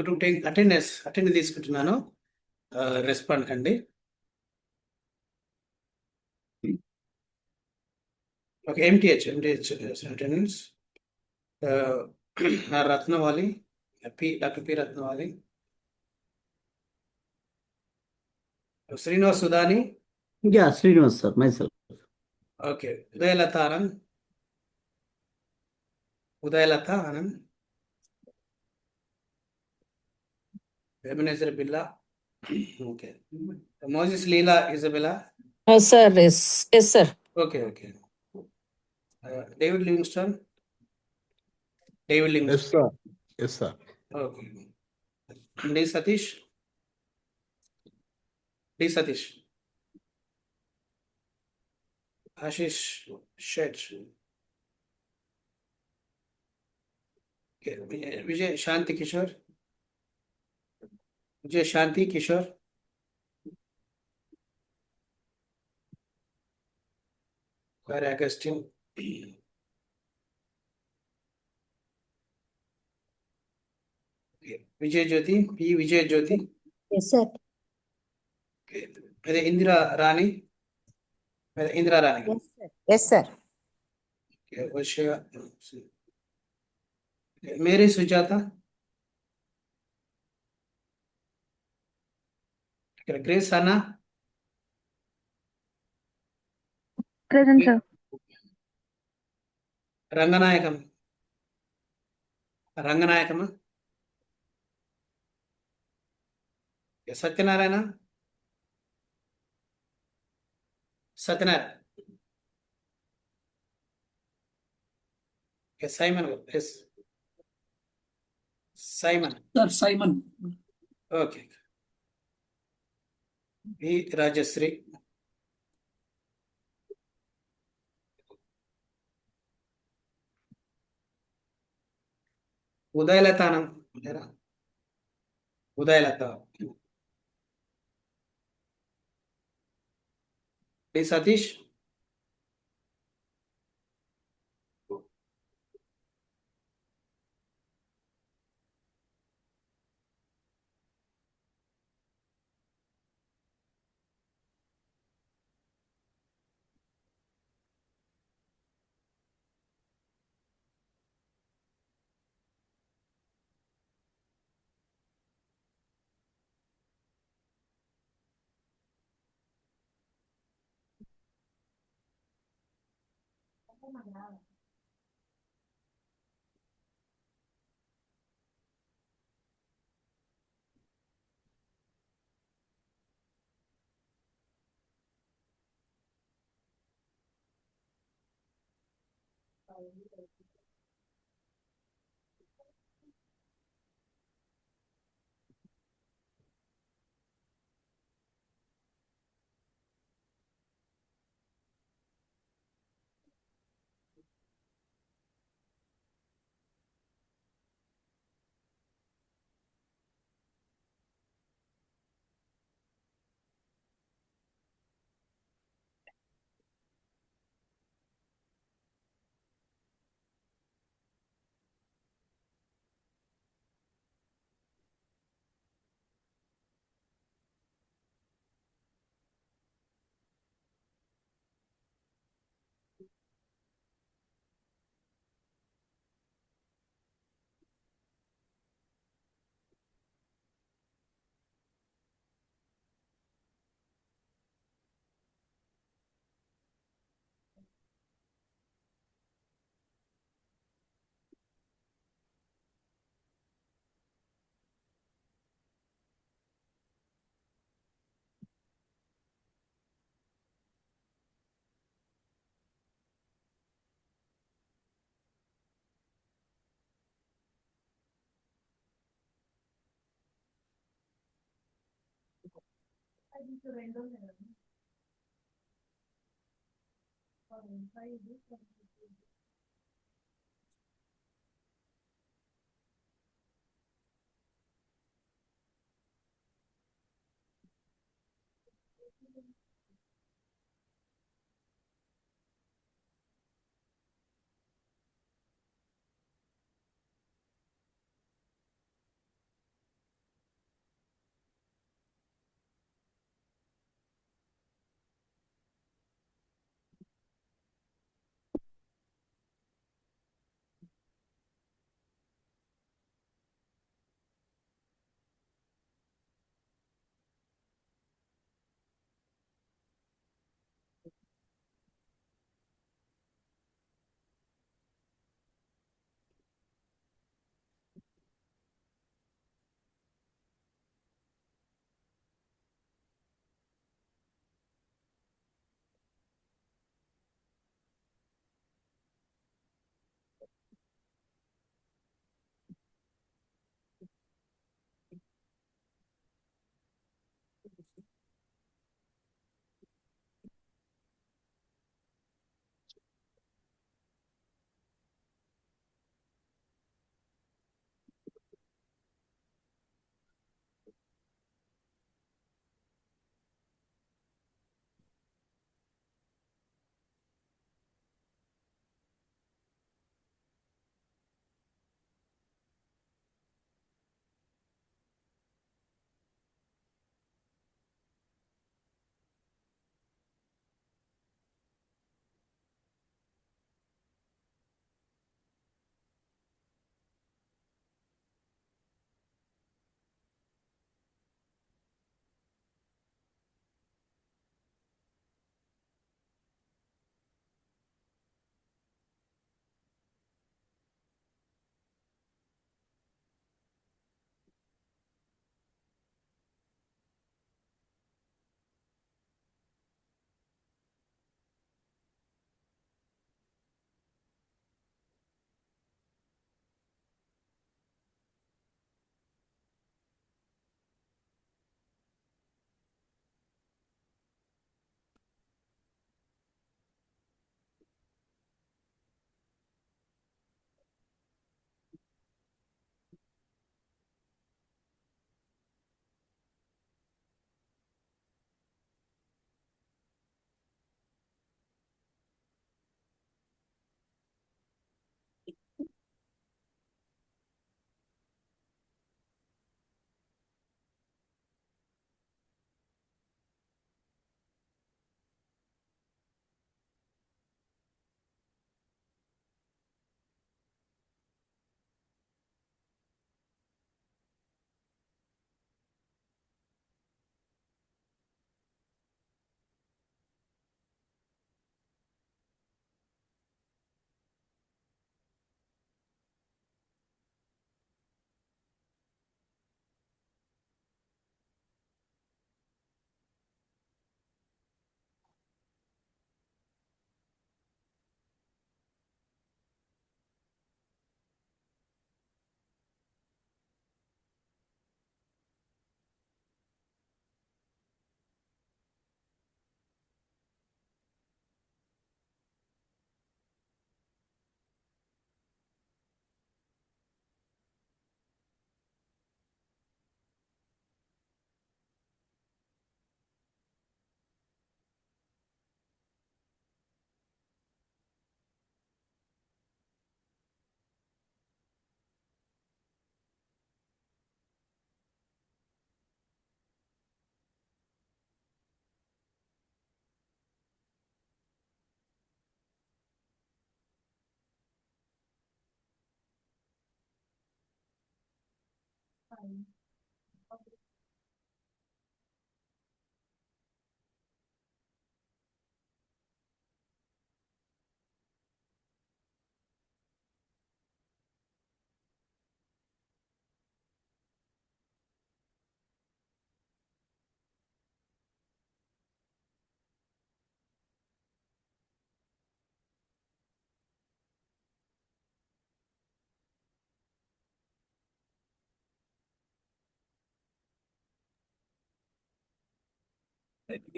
to take attend తీసుకుంటున్నాను. రెస్పాండ్ కండి. Okay, MTH attendance. Ratnavali, doctor P Ratnavali. Srinivas Sudhani. Yeah, Srinivas sir, myself. Okay, Udayalatha Anand. Udayalatha Anand. Ebenezer Billa. Okay, Moses Leela Isabella. Sir, yes, sir. Okay okay. David Livingstone. David Yes, Livingstone. sir. Yes, sir. Okay. D Satish. D Satish. Ashish Shet. Okay, Vijay Shanti Kishore. Vijay Shanti Kishore. గారి Augustine. Vijay Jyothi, P Vijay Jyothi. Yes sir. అదే Indira Rani. Indira Rani. Yes sir. Mary Sujatha. Grace Anna. Present sir. Ranganayakam. రంగనాయకమా. Satyanarayana. Satyanarayana. Simon. Yes Simon. Sir Simon. Okay. V Rajashri. Udayalatha Anand. Udayalatha. D Satish.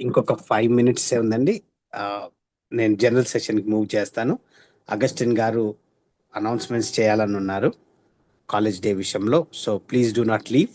ఇంకొక 5 minutes ఉందండి. నేను general సెషన్కి move చేస్తాను. Augustine గారు announcements చేయాలని ఉన్నారు కాలేజ్ డే విషయంలో. So please do not leave.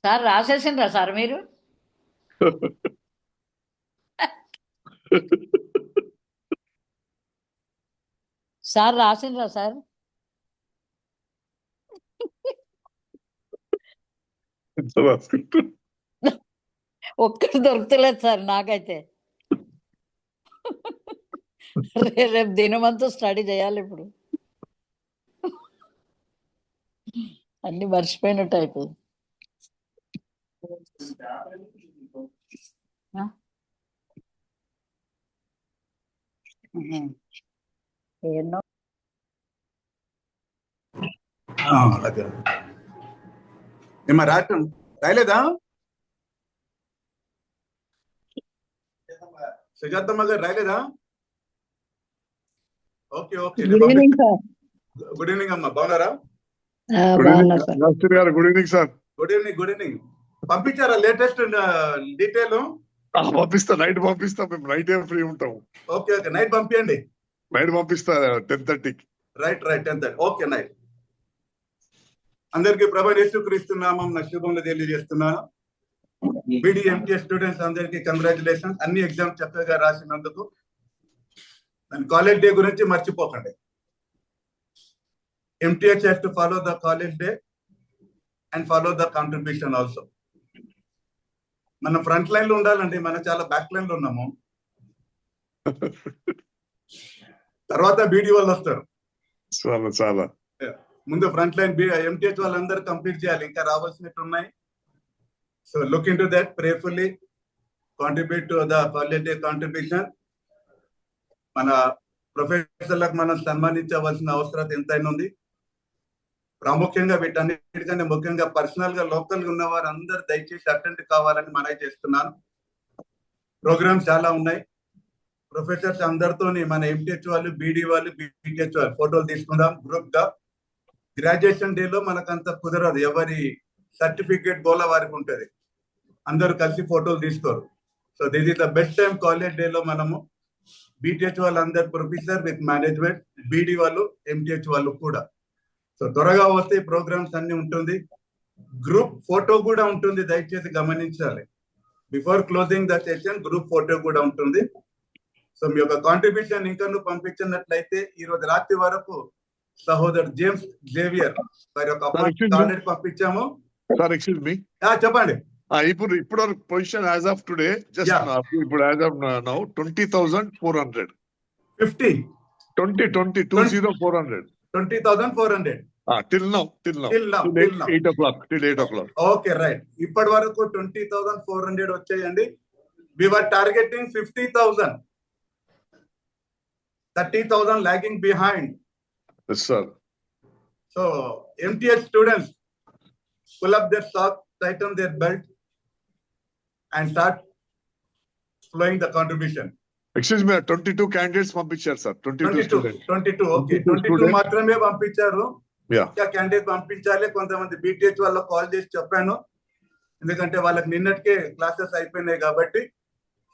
Sir రాసేసిండ్రా సార్ మీరు? సార్ రాసిండ్రా సార్? ఒక్కటి దొరుకుతలేదు సార్ నాకైతే. రేపు దినమంతా స్టడీ చేయాలి ఇప్పుడు. అన్ని మర్చిపోయినట్టు అయిపోయింది. ఆ? ఎన్నో అలాగే ఏమా రాయటం రాయలేదా? సుజాతమ్మ గారు రాలేదా? Okay okay. Good evening sir. Good evening అమ్మా, బాగున్నారా? బాగున్నా సార్. రాష్ట్ర గారు good evening sir. Good evening, good evening. పంపించారా లేటెస్ట్ డీటెయిల్? పంపిస్తా, నైట్ పంపిస్తా. మేము నైట్ ఏం ఫ్రీ ఉంటాము. ఓకే ఓకే, నైట్ పంపించండి. నైట్ పంపిస్తా 10:30కి. రైట్ 10:30. Okay night. అందరికి ప్రభు యేసుక్రీస్తు నామం నా శుభములు తెలియజేస్తున్నాను. బీడీ ఎంటీఎస్ స్టూడెంట్స్ అందరికి కంగ్రాచులేషన్. అన్ని ఎగ్జామ్స్ చక్కగా రాసినందుకు. కాలేజ్ డే గురించి మర్చిపోకండి. MTH has to follow the college day and follow the contribution also. మనం ఫ్రంట్ లైన్ లో ఉండాలండి, మనం చాలా బ్యాక్ లైన్ లో ఉన్నాము. తర్వాత బీడీ వాళ్ళు వస్తారు. చాలా చాలా ముందు ఫ్రంట్ లైన్ MTH వాళ్ళందరూ కంప్లీట్ చేయాలి, ఇంకా రావాల్సినట్టు ఉన్నాయి. So look in to that prayerfully, contribute to the college day contribution. మన ప్రొఫెసర్లకు మనం సన్మానించవలసిన అవసరం ఎంతైనా ఉంది. ప్రాముఖ్యంగా వీటన్నిటికంటే ముఖ్యంగా పర్సనల్ గా లోకల్ గా ఉన్న వారు అందరు దయచేసి అటెండ్ కావాలని మనవి చేస్తున్నాను. ప్రోగ్రామ్స్ చాలా ఉన్నాయి. ప్రొఫెసర్స్ అందరితోని మన MTH వాళ్ళు, BD వాళ్ళు, BTH వాళ్ళు ఫోటోలు తీసుకుందాం గ్రూప్ గా. గ్రాడ్యుయేషన్ డే లో మనకంత కుదరదు, ఎవరి సర్టిఫికేట్ గోల వారికి ఉంటది, అందరూ కలిసి ఫోటోలు తీసుకోరు. So this is the best time college day లో మనము BTH వాళ్ళు అందరు ప్రొఫెసర్ విత్ మేనేజ్మెంట్, BD వాళ్ళు, MTH వాళ్ళు కూడా. సో త్వరగా వస్తే ప్రోగ్రామ్స్ అన్ని ఉంటుంది. గ్రూప్ ఫోటో కూడా ఉంటుంది, దయచేసి గమనించాలి. Before closing the session group photo కూడా ఉంటుంది. సో మీ యొక్క కాంట్రిబ్యూషన్ ఇంకా పంపించినట్లయితే ఈ రోజు రాత్రి వరకు సహోదరు జేమ్స్ జేవియర్ వారి యొక్క అపాయింట్మెంట్ పంపించాము. సార్ ఎక్స్క్యూజ్ మీ, చెప్పండి. ఇప్పుడు position as of today just ఇప్పుడు as of now 20,400. 50 20,400. 20,400 till now 8 o'clock. Okay right. ఇప్పటి వరకు 20,400 వచ్చాయండి. We were targeting 50,000. 30,000 lagging behind. Yes sir. So MTH students pull up their socks, tighten their belt and start flowing the contribution. Excuse me, 22 candidates పంపించారు sir. 22 okay. 22 మాత్రమే పంపించారు. ఇంకా candidate పంపించాలి. కొంతమంది BTH వాళ్ళకి కాల్ చేసి చెప్పాను, ఎందుకంటే వాళ్ళకి నిన్నటికే క్లాసెస్ అయిపోయినాయి కాబట్టి.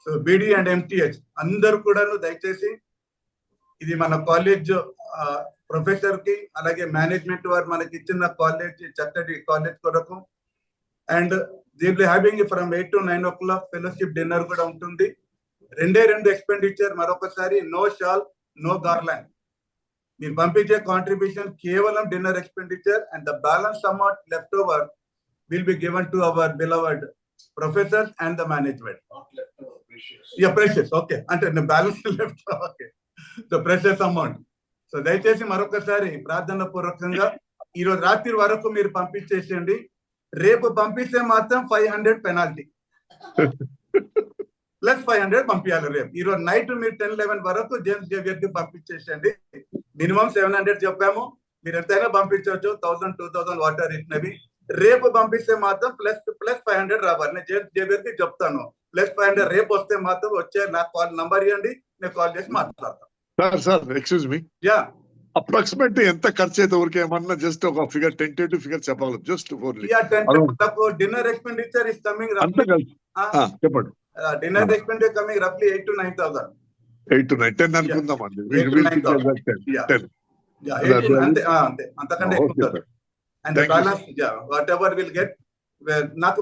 సో BD అండ్ MTH అందరు కూడాను దయచేసి, ఇది మన కాలేజ్ ప్రొఫెసర్ కి అలాగే మేనేజ్మెంట్ వారు మనకి ఇచ్చిన కాలేజ్, చక్కటి కాలేజ్ కొరకు. అండ్ దీంట్లో having from 8 to 9 o'clock fellowship dinner కూడా ఉంటుంది. రెండే ఎక్స్పెండిచర్. మరొకసారి నో షాల్, నో గార్లాండ్. మీరు పంపించే కాంట్రిబ్యూషన్ కేవలం dinner expenditure and the balance amount left over will be given to our beloved professors and the management. Precious okay, అంటే balance left okay, the precious amount. So దయచేసి మరొకసారి ప్రార్థన పూర్వకంగా ఈ రోజు రాత్రి వరకు మీరు పంపించేసేయండి. రేపు పంపిస్తే మాత్రం 500 పెనాల్టీ ప్లస్ 500 పంపించాలి రేపు. ఈ రోజు నైట్ మీరు 10-11 వరకు జేమ్స్ జేవియర్ కి పంపించేసేయండి. మినిమం 700 చెప్పాము, మీరు ఎంతైనా పంపించవచ్చు. 1,000, 2,000 వాటర్ ఇచ్చినవి. రేపు పంపిస్తే మాత్రం ప్లస్ 500 రావాలి. నేను జేమ్స్ జేవియర్ కి చెప్తాను, ప్లస్ 500 రేపు వస్తే మాత్రం వచ్చే నాకు కాల్ నంబర్ ఇవ్వండి, నేను కాల్ చేసి మాట్లాడతాను. సార్ ఎక్స్క్యూజ్ మీ, అప్రాక్సిమేట్ ఎంత ఖర్చు అయితే ఊరికే ఏమన్నా జస్ట్ ఒక ఫిగర్, టెంటేటివ్ ఫిగర్ చెప్పగలరు? Just dinner expenditure is coming చెప్పండి. డిన్నర్ ఎక్స్పెండిచర్ కమింగ్ రఫ్లీ 8 to 9,000. 8 to 9, 10 అనుకుందామండి. అంతే అంతకంటే ఎక్కువ. And balance whatever will get. నాకు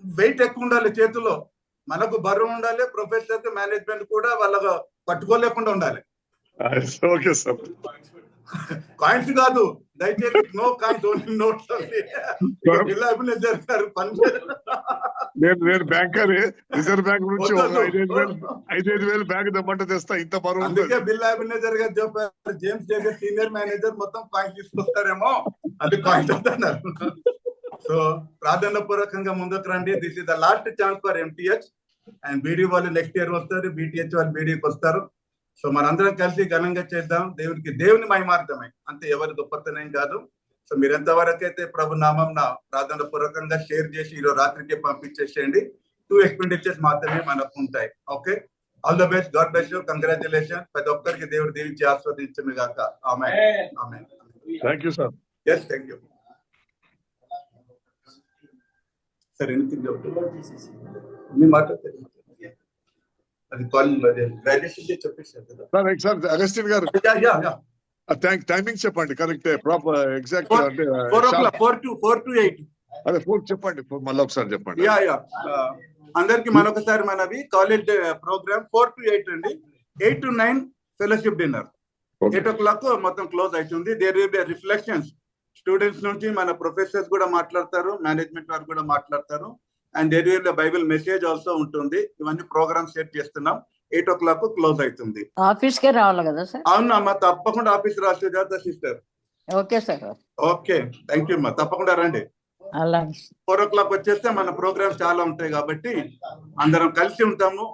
వెయిట్ ఎక్కువ ఉండాలి చేతిలో, మనకు బరువు ఉండాలి. ప్రొఫెసర్ కి మేనేజ్మెంట్ కూడా వాళ్ళకు పట్టుకోలేకుండా ఉండాలి. Okay sir. కాయిన్స్ కాదు దయచేసి, నో కాయిన్స్, ఓన్లీ నోట్స్. నేను బ్యాంకర్, రిజర్వ్ బ్యాంక్ నుంచి 5,000 బ్యాంక్ దమ్మంటే తెస్తా. ఇంత బరువు. అందుకే బిల్ అబినేజర్ గారు చెప్పారు, జేమ్స్ జేవియర్ సీనియర్ మేనేజర్ మొత్తం కాయిన్స్ తీసుకొస్తారేమో, అది కాయిన్స్ అంటున్నారు. సో ప్రార్థన పూర్వకంగా ముందుకు రండి. This is the last chance for MTH. And BD వాళ్ళు నెక్స్ట్ ఇయర్ వస్తారు, BTH వాళ్ళు BDకి వస్తారు. సో మనందరం కలిసి ఘనంగా చేద్దాం. దేవుని మహిమార్థమై, అంతే, ఎవరి గొప్పతనం కాదు. సో మీరు ఎంతవరకు అయితే ప్రభు నామం ప్రార్థన పూర్వకంగా షేర్ చేసి ఈరోజు రాత్రికి పంపించేసేయండి. 2 expenditures మాత్రమే మనకు ఉంటాయి. Okay, all the best. God bless you. Congratulation. ప్రతి ఒక్కరికి దేవుడు దీవించి ఆస్వాదించును గాక. Amen. Amen. Thank you sir. Yes, thank you. Sir, anything else? మీ మాట్లాడితే అది కాలేజ్ గ్రాడ్యుయేషన్ చెప్పేసారు కదా sir Augustine garu yeah timing చెప్పండి కరెక్ట్ ప్రాపర్ ఎగ్జాక్ట్ అంటే 4 to 8. అదే 4 చెప్పండి మళ్ళీ ఒకసారి చెప్పండి. యా అందరికి మరొకసారి మనవి కాలేజ్ ప్రోగ్రామ్ 4 to 8 అండి. 8 to 9 ఫెలోషిప్ డిన్నర్. 8 o'clock మొత్తం క్లోజ్ అవుతుంది. There will be reflections. Students నుంచి మన ప్రొఫెసర్స్ కూడా మాట్లాడతారు, మేనేజ్మెంట్ వారు కూడా మాట్లాడతారు. And there will be Bible message also ఉంటుంది. ఇవన్నీ ప్రోగ్రామ్ సెట్ చేస్తున్నాం. 8 o'clock క్లోజ్ అవుతుంది. ఆఫీస్ కే రావాలి కదా సార్? అవును అమ్మా, తప్పకుండా ఆఫీస్ రాసి sister. Okay sir. Okay, thank you అమ్మా, తప్పకుండా రండి. అలాగే 4 o'clock వచ్చేస్తే మన ప్రోగ్రామ్ చాలా ఉంటాయి కాబట్టి అందరం కలిసి ఉంటాము.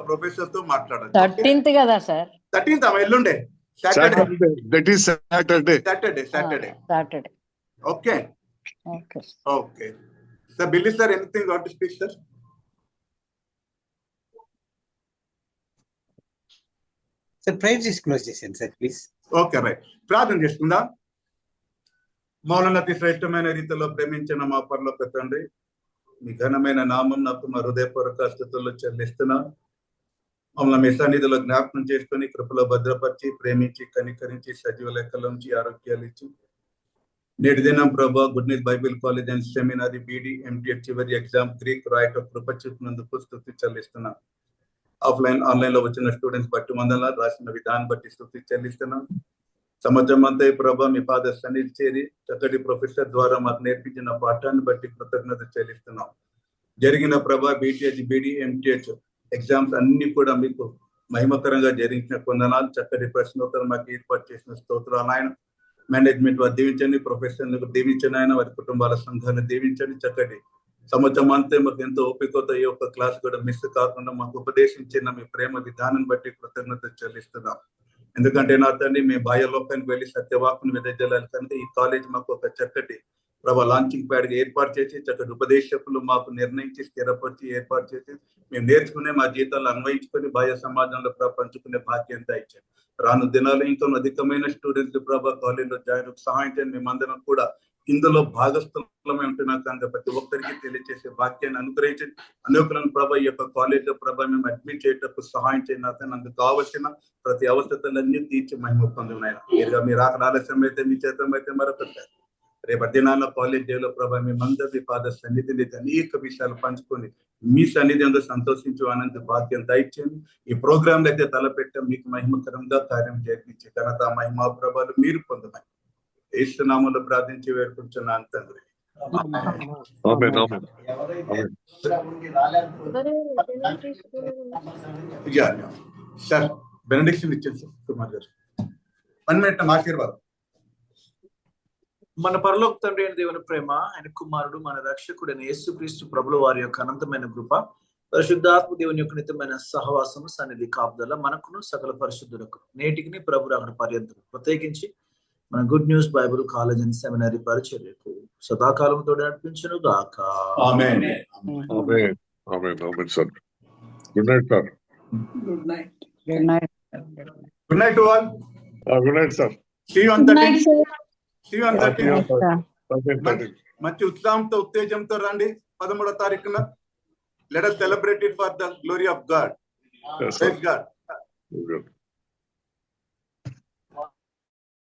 ప్రొఫెసర్ తో మాట్లాడాలి. 13th కదా సార్? 13th అమ్మా, ఎల్లుండే Saturday. Okay okay sir. Billy sir, anything what to speak sir? Sir praise చేసి క్లోజ్ చేసేయండి సార్ ప్లీజ్. Okay right. ప్రార్థన చేసుకుందాం. మౌననతి శ్రేష్టమైన రీతిలో ప్రేమించిన మా పరలోక తండ్రి, మీ ఘనమైన నామం నాకు మా హృదయపూర్వక స్థుతుల్లో చెల్లిస్తున్నా. మమ్మల్ని మీ సన్నిధిలో జ్ఞాపకం చేసుకుని కృపలో భద్రపరిచి ప్రేమించి కనికరించి సజీవ లెక్కలోంచి ఆరోగ్యాలు ఇచ్చి నేటి దినం ప్రభా good news Bible college and seminary BD MTS చివరి ఎగ్జామ్ గ్రీక్ రాయట కృప చూపినందుకు స్తుతి చెల్లిస్తున్నాం. ఆఫ్లైన్ ఆన్లైన్ లో వచ్చిన స్టూడెంట్స్ బట్టి వందల రాసిన విధానం బట్టి స్తుతి చెల్లిస్తున్నాం. సంవత్సరం అంతా ప్రభా మీ పాద సన్నిధి చేరి చక్కటి ప్రొఫెసర్ ద్వారా మాకు నేర్పించిన పాఠాన్ని బట్టి కృతజ్ఞత చెల్లిస్తున్నాం. జరిగిన ప్రభా బీటీహెచ్ బీడీ ఎంటీహెచ్ ఎగ్జామ్స్ అన్ని కూడా మీకు మహిమకరంగా జరిగించిన కొందనాలు. చక్కటి ప్రశ్నోత్తరం మాకు ఏర్పాటు చేసిన స్తోత్రాలు ఆయన. మేనేజ్మెంట్ వారు దీవించండి, ప్రొఫెసర్లకు దీవించండి ఆయన, వారి కుటుంబాల సంఘాన్ని దీవించండి. చక్కటి సంవత్సరం అంతే మాకు ఎంతో ఓపికతో ఈ ఒక్క క్లాస్ కూడా మిస్ కాకుండా మాకు ఉపదేశించిన మీ ప్రేమ విధానం బట్టి కృతజ్ఞత చెల్లిస్తున్నాం. ఎందుకంటే నా తండ్రి మేము బాహ్య లోకానికి వెళ్ళి సత్యవాకుని వెదజల్లాలి కనుక ఈ కాలేజ్ మాకు ఒక చక్కటి ప్రభా లాంచింగ్ ప్యాడ్ ఏర్పాటు చేసి చక్కటి ఉపదేశకులు మాకు నిర్ణయించి స్థిరపరిచి ఏర్పాటు చేసి మేము నేర్చుకునే మా జీవితాలు అన్వయించుకొని బాహ్య సమాజంలో పంచుకునే భాగ్యం ఇచ్చారు. రాను దినాలు ఇంకా అధికమైన స్టూడెంట్స్ ప్రభా కాలేజీలో జాయిన్ సహాయం చేయండి. మేమందరం కూడా ఇందులో భాగస్థులమై ఉంటున్నాం కనుక ప్రతి ఒక్కరికి తెలియజేసే భాగ్యాన్ని అనుగ్రహించండి. అనేకులను ప్రభా ఈ యొక్క కాలేజ్ లో ప్రభా మేము అడ్మిట్ చేయటకు సహాయం చేయండి. అతను అందుకు కావలసిన ప్రతి అవసరతలన్నీ తీర్చి మహిమ పొందున్నాయి. మీరు ఆలస్యం అయితే మీ చేతం అయితే మరొకసారి రేపటి దినాల్లో కాలేజ్ డేలో ప్రభా మేమందరి పాద సన్నిధిని అనేక విషయాలు పంచుకొని మీ సన్నిధిలో సంతోషించు ఆనంద భాగ్యం దయచేయండి. ఈ ప్రోగ్రామ్ లో అయితే తలపెట్టాం మీకు మహిమకరంగా కార్యం జరిపించి ఘనత మహిమా ప్రభావాలు మీరు పొందమని యేసు నామములో ప్రార్థించి వేడుకుంటున్నాను తండ్రి. సార్ బెనడిక్షన్ ఇచ్చాను సార్ కుమార్ గారు. 1 minute ఆశీర్వాదం. మన పరలోక తండ్రి అయిన దేవుని ప్రేమ, ఆయన కుమారుడు మన రక్షకుడైన యేసుక్రీస్తు ప్రభుల వారి యొక్క అనంతమైన కృప, పరిశుద్ధాత్మ దేవుని యొక్క నిత్యమైన సహవాసము సన్నిధి కాపుదల మనకును సకల పరిశుద్ధులకు నేటికి ప్రభు రాకడ పర్యంతం ప్రత్యేకించి మన good news Bible college and seminary పరిచర్యకు సదాకాలంతో నడిపించును గాక. Amen. Amen. Amen. Amen sir. Good night sir. Good night. Good night. Good night to all. Good night sir. See you on 13th. See you on 13th. మంచి ఉత్సాహంతో ఉత్తేజంతో రండి 13వ తారీఖున. Let us celebrate it for the glory of God. Yes, Praise God. Good.